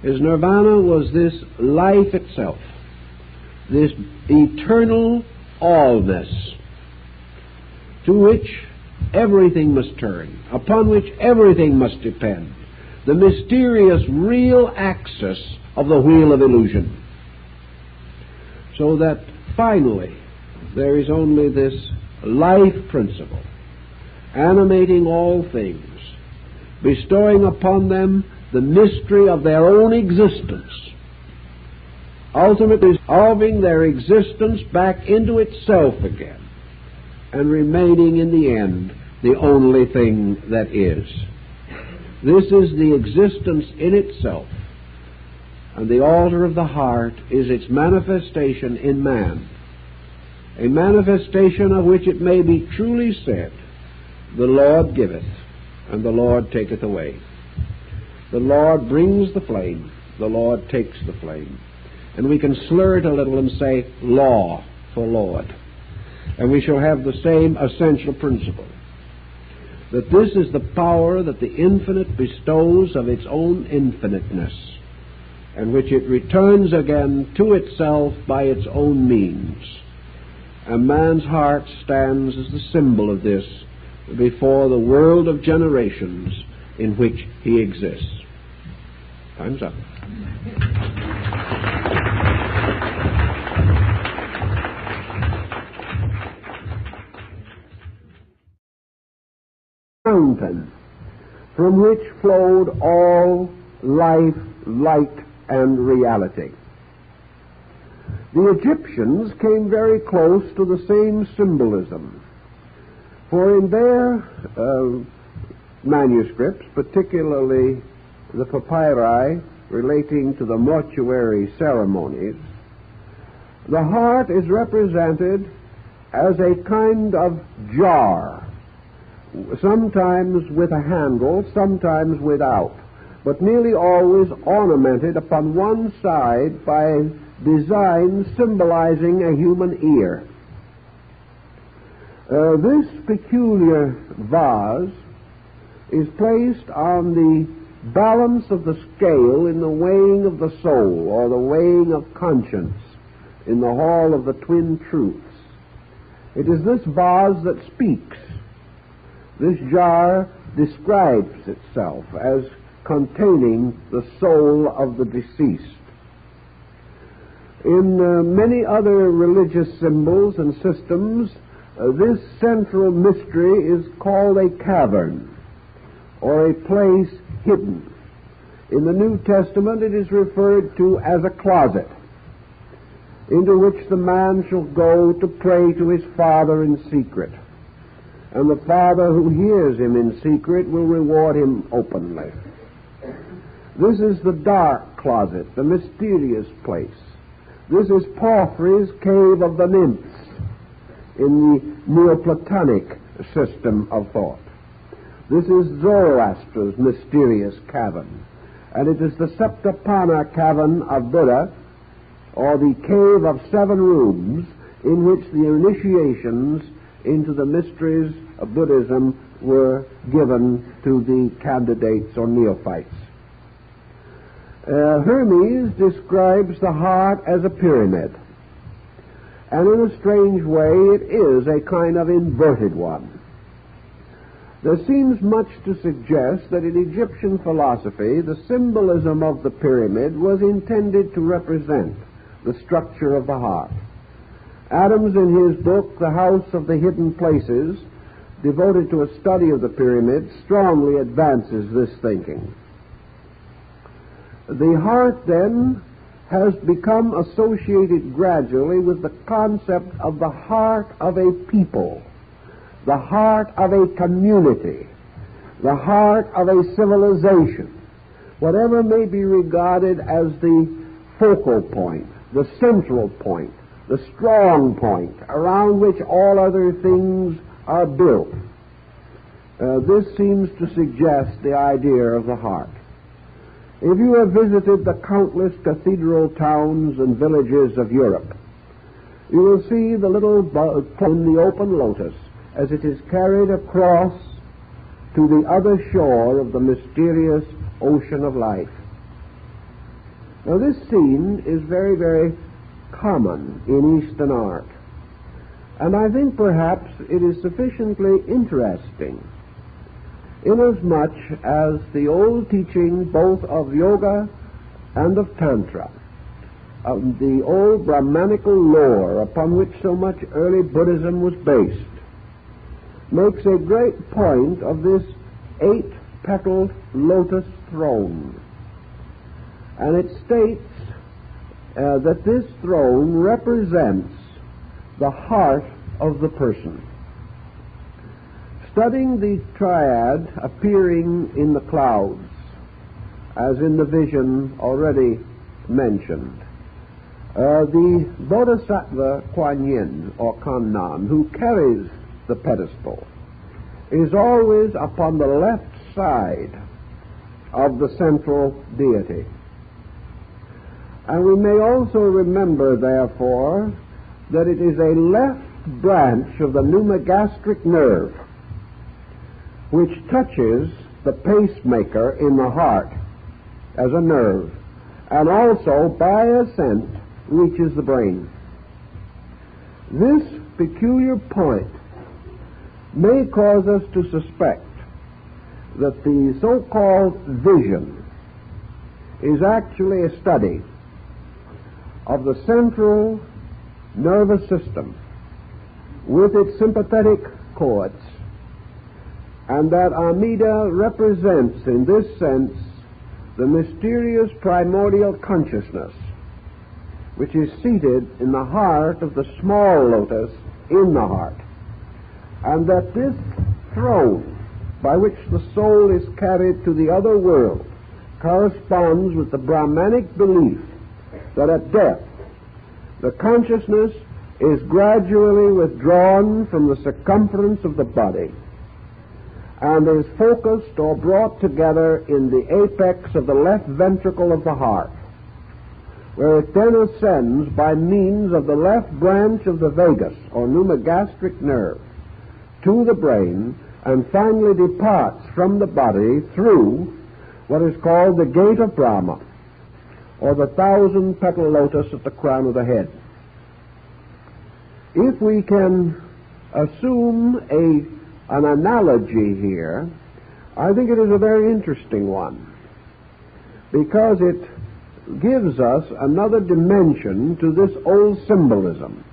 His nirvana was this life itself, this eternal allness to which everything must turn, upon which everything must depend, the mysterious real axis of the wheel of illusion. So that finally there is only this life principle animating all things, bestowing upon them the mystery of their own existence, ultimately solving their existence back into itself again, and remaining in the end the only thing that is. This is the existence in itself, and the altar of the heart is its manifestation in man, a manifestation of which it may be truly said, the Lord giveth, and the Lord taketh away. The Lord brings the flame, the Lord takes the flame. And we can slur it a little and say law for Lord. And we shall have the same essential principle, that this is the power that the infinite bestows of its own infiniteness, and which it returns again to itself by its own means. And man's heart stands as the symbol of this before the world of generations in which he exists. Time's up. Fountain from which flowed all life, light, and reality. The Egyptians came very close to the same symbolism, for in their manuscripts, particularly the papyri relating to the mortuary ceremonies, the heart is represented as a kind of jar, sometimes with a handle, sometimes without, but nearly always ornamented upon one side by designs symbolizing a human ear. This peculiar vase is placed on the balance of the scale in the weighing of the soul, or the weighing of conscience, in the hall of the twin truths. It is this vase that speaks. This jar describes itself as containing the soul of the deceased. In many other religious symbols and systems, this central mystery is called a cavern, or a place hidden. In the New Testament it is referred to as a closet, into which the man shall go to pray to his Father in secret. And the Father who hears him in secret will reward him openly. This is the dark closet, the mysterious place. This is Porphyry's cave of the nymphs in the Neoplatonic system of thought. This is Zoroaster's mysterious cavern. And it is the Saptapana cavern of Buddha, or the cave of 7 rooms, in which the initiations into the mysteries of Buddhism were given to the candidates or neophytes. Hermes describes the heart as a pyramid, and in a strange way it is a kind of inverted one. There seems much to suggest that in Egyptian philosophy the symbolism of the pyramid was intended to represent the structure of the heart. Adams, in his book, The House of the Hidden Places, devoted to a study of the pyramid, strongly advances this thinking. The heart, then, has become associated gradually with the concept of the heart of a people, the heart of a community, the heart of a civilization, whatever may be regarded as the focal point, the central point, the strong point around which all other things are built. This seems to suggest the idea of the heart. If you have visited the countless cathedral towns and villages of Europe, you will see the little in the open lotus as it is carried across to the other shore of the mysterious ocean of life. Now this scene is very, very common in Eastern art, and I think perhaps it is sufficiently interesting inasmuch as the old teaching both of yoga and of tantra, of the old Brahmanical lore upon which so much early Buddhism was based, makes a great point of this 8-petaled lotus throne. And it states that this throne represents the heart of the person. Studying the triad appearing in the clouds, as in the vision already mentioned, the Bodhisattva Kuan Yin, or Kannan, who carries the pedestal, is always upon the left side of the central deity. And we may also remember, therefore, that it is a left branch of the pneumogastric nerve which touches the pacemaker in the heart as a nerve, and also, by ascent, reaches the brain. This peculiar point may cause us to suspect that the so-called vision is actually a study of the central nervous system with its sympathetic cords, and that Amida represents in this sense the mysterious primordial consciousness which is seated in the heart of the small lotus in the heart, and that this throne by which the soul is carried to the other world corresponds with the Brahmanic belief that at death the consciousness is gradually withdrawn from the circumference of the body and is focused or brought together in the apex of the left ventricle of the heart, where it then ascends by means of the left branch of the vagus, or pneumogastric nerve, to the brain, and finally departs from the body through what is called the gate of Brahma, or the 1,000-petal lotus at the crown of the head. If we can assume an analogy here, I think it is a very interesting one, because it gives us another dimension to this old symbolism,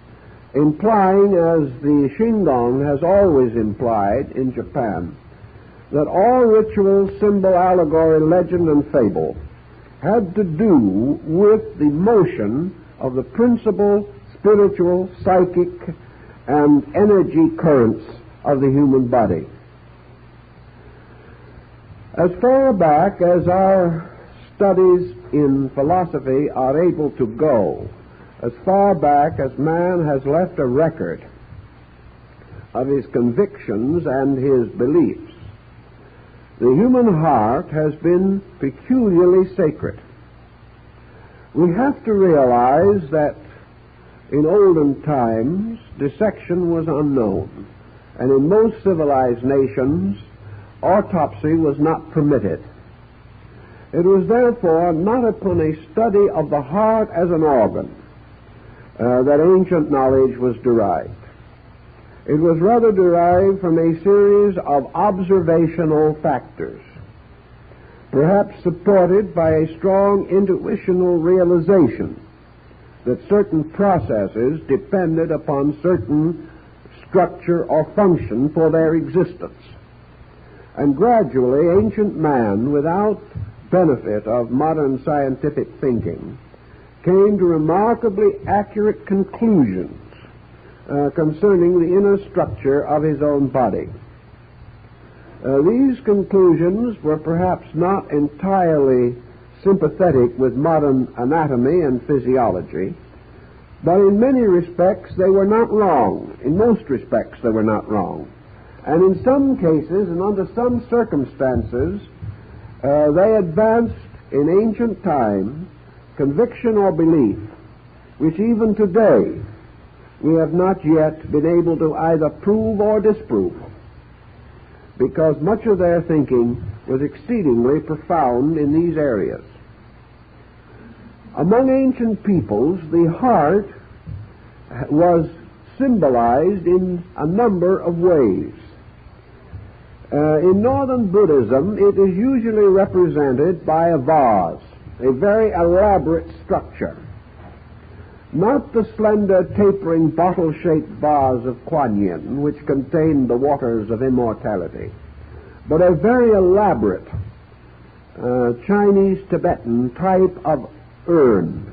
implying, as the Shingon has always implied in Japan, that all ritual, symbol, allegory, legend, and fable had to do with the motion of the principal spiritual, psychic, and energy currents of the human body. As far back as our studies in philosophy are able to go, as far back as man has left a record of his convictions and his beliefs, the human heart has been peculiarly sacred. We have to realize that in olden times, dissection was unknown, and in most civilized nations, autopsy was not permitted. It was therefore not upon a study of the heart as an organ that ancient knowledge was derived. It was rather derived from a series of observational factors, perhaps supported by a strong intuitional realization that certain processes depended upon certain structure or function for their existence. And gradually, ancient man, without benefit of modern scientific thinking, came to remarkably accurate conclusions concerning the inner structure of his own body. These conclusions were perhaps not entirely sympathetic with modern anatomy and physiology, but in many respects they were not wrong. In most respects they were not wrong. And in some cases and under some circumstances, they advanced in ancient time conviction or belief which even today we have not yet been able to either prove or disprove, because much of their thinking was exceedingly profound in these areas. Among ancient peoples, the heart was symbolized in a number of ways. In northern Buddhism, it is usually represented by a vase, a very elaborate structure. Not the slender, tapering, bottle-shaped vase of Kuan Yin, which contained the waters of immortality, but a very elaborate Chinese-Tibetan type of urn,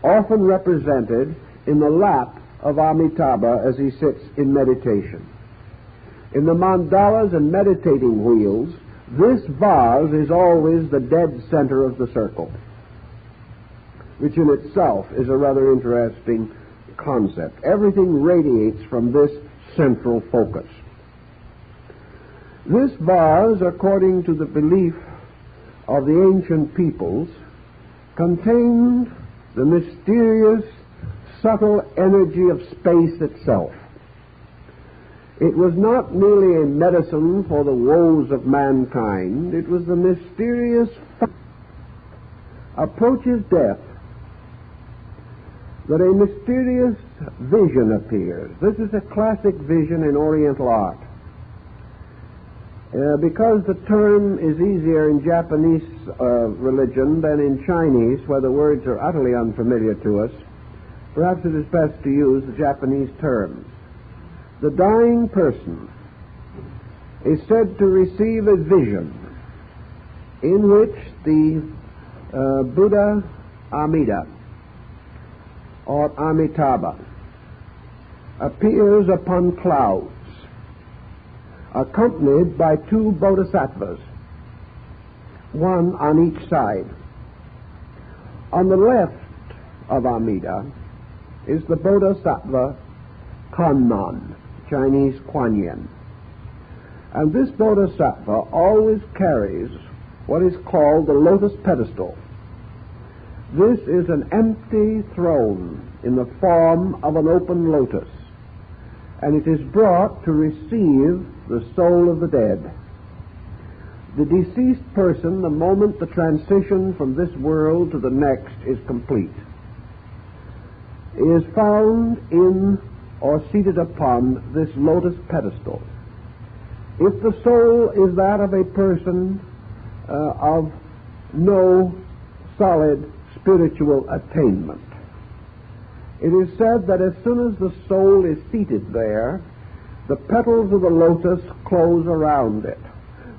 often represented in the lap of Amitabha as he sits in meditation. In the mandalas and meditating wheels, this vase is always the dead center of the circle, which in itself is a rather interesting concept. Everything radiates from this central focus. This vase, according to the belief of the ancient peoples, contained the mysterious, subtle energy of space itself. It was not merely a medicine for the woes of mankind. It was the mysterious approaches death, that a mysterious vision appears. This is a classic vision in Oriental art. Because the term is easier in Japanese religion than in Chinese, where the words are utterly unfamiliar to us, perhaps it is best to use the Japanese terms. The dying person is said to receive a vision in which the Buddha Amida, or Amitabha, appears upon clouds, accompanied by two bodhisattvas, one on each side. On the left of Amida is the bodhisattva Kanman, Chinese Kuan Yin. And this bodhisattva always carries what is called the lotus pedestal. This is an empty throne in the form of an open lotus, and it is brought to receive the soul of the dead. The deceased person, the moment the transition from this world to the next is complete, is found in or seated upon this lotus pedestal. If the soul is that of a person of no solid spiritual attainment. It is said that as soon as the soul is seated there, the petals of the lotus close around it,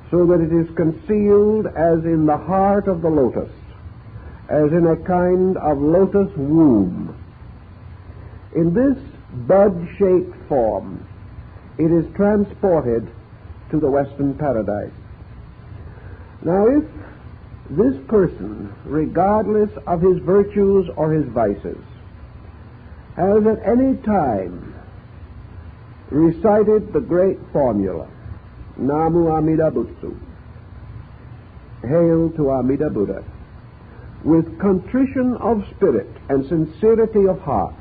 so that it is concealed as in the heart of the lotus, as in a kind of lotus womb. In this bud-shaped form, it is transported to the Western paradise. Now, if this person, regardless of his virtues or his vices, has at any time recited the great formula, Namu Amida Butsu, Hail to Amida Buddha, with contrition of spirit and sincerity of heart,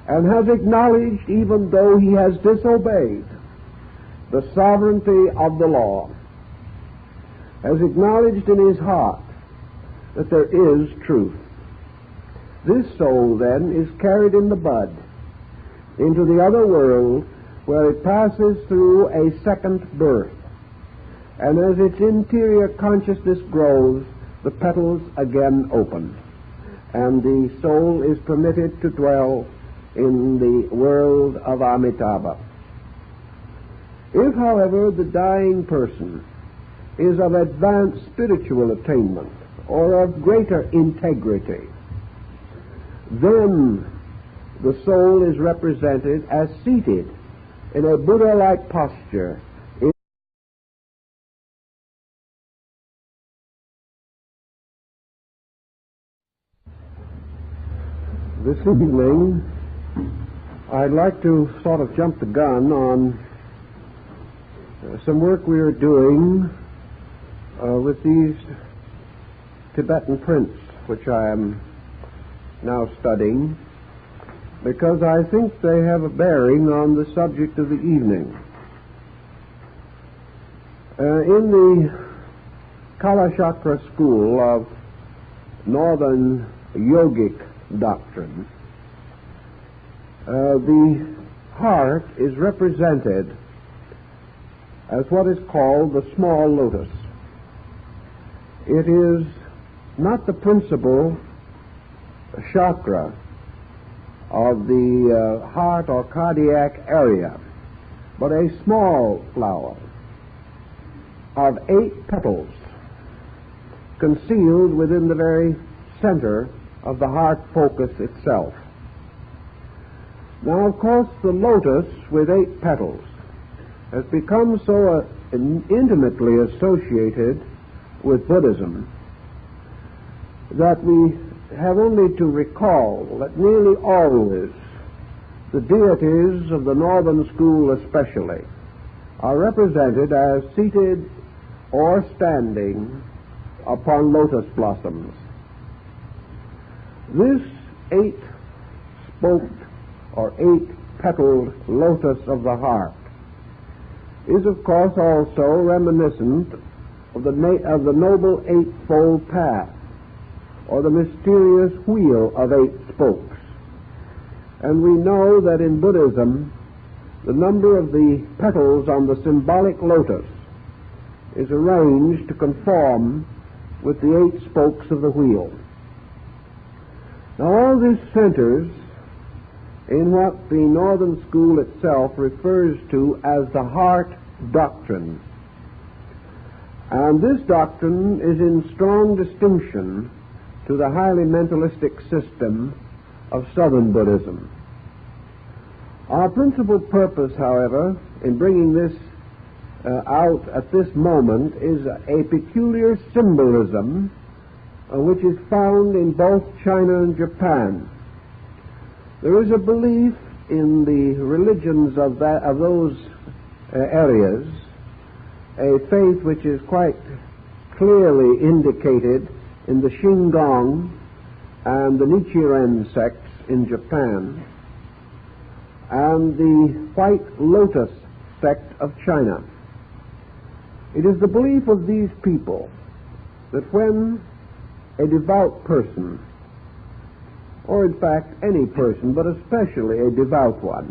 and has acknowledged, even though he has disobeyed, the sovereignty of the law, has acknowledged in his heart that there is truth. This soul, then, is carried in the bud into the other world, where it passes through a second birth. And as its interior consciousness grows, the petals again open, and the soul is permitted to dwell in the world of Amitabha. If, however, the dying person is of advanced spiritual attainment or of greater integrity, then the soul is represented as seated in a Buddha-like posture. This evening, I'd like to sort of jump the gun on some work we are doing with these Tibetan prints, which I am now studying, because I think they have a bearing on the subject of the evening. In the Kalachakra school of Northern Yogic doctrine, the heart is represented as what is called the small lotus. It is not the principal chakra of the heart or cardiac area, but a small flower of 8 petals concealed within the very center of the heart focus itself. Now, of course, the lotus with 8 petals has become so intimately associated with Buddhism that we have only to recall that nearly always the deities of the Northern school especially are represented as seated or standing upon lotus blossoms. This 8-spoked or 8-petaled lotus of the heart is, of course, also reminiscent of the Noble Eightfold Path, or the mysterious wheel of 8 spokes. And we know that in Buddhism, the number of the petals on the symbolic lotus is arranged to conform with the 8 spokes of the wheel. Now, all this centers in what the Northern school itself refers to as the heart doctrine. And this doctrine is in strong distinction to the highly mentalistic system of Southern Buddhism. Our principal purpose, however, in bringing this out at this moment is a peculiar symbolism which is found in both China and Japan. There is a belief in the religions of those areas, a faith which is quite clearly indicated in the Shingon and the Nichiren sects in Japan, and the White Lotus sect of China. It is the belief of these people that when a devout person, or in fact any person, but especially a devout one,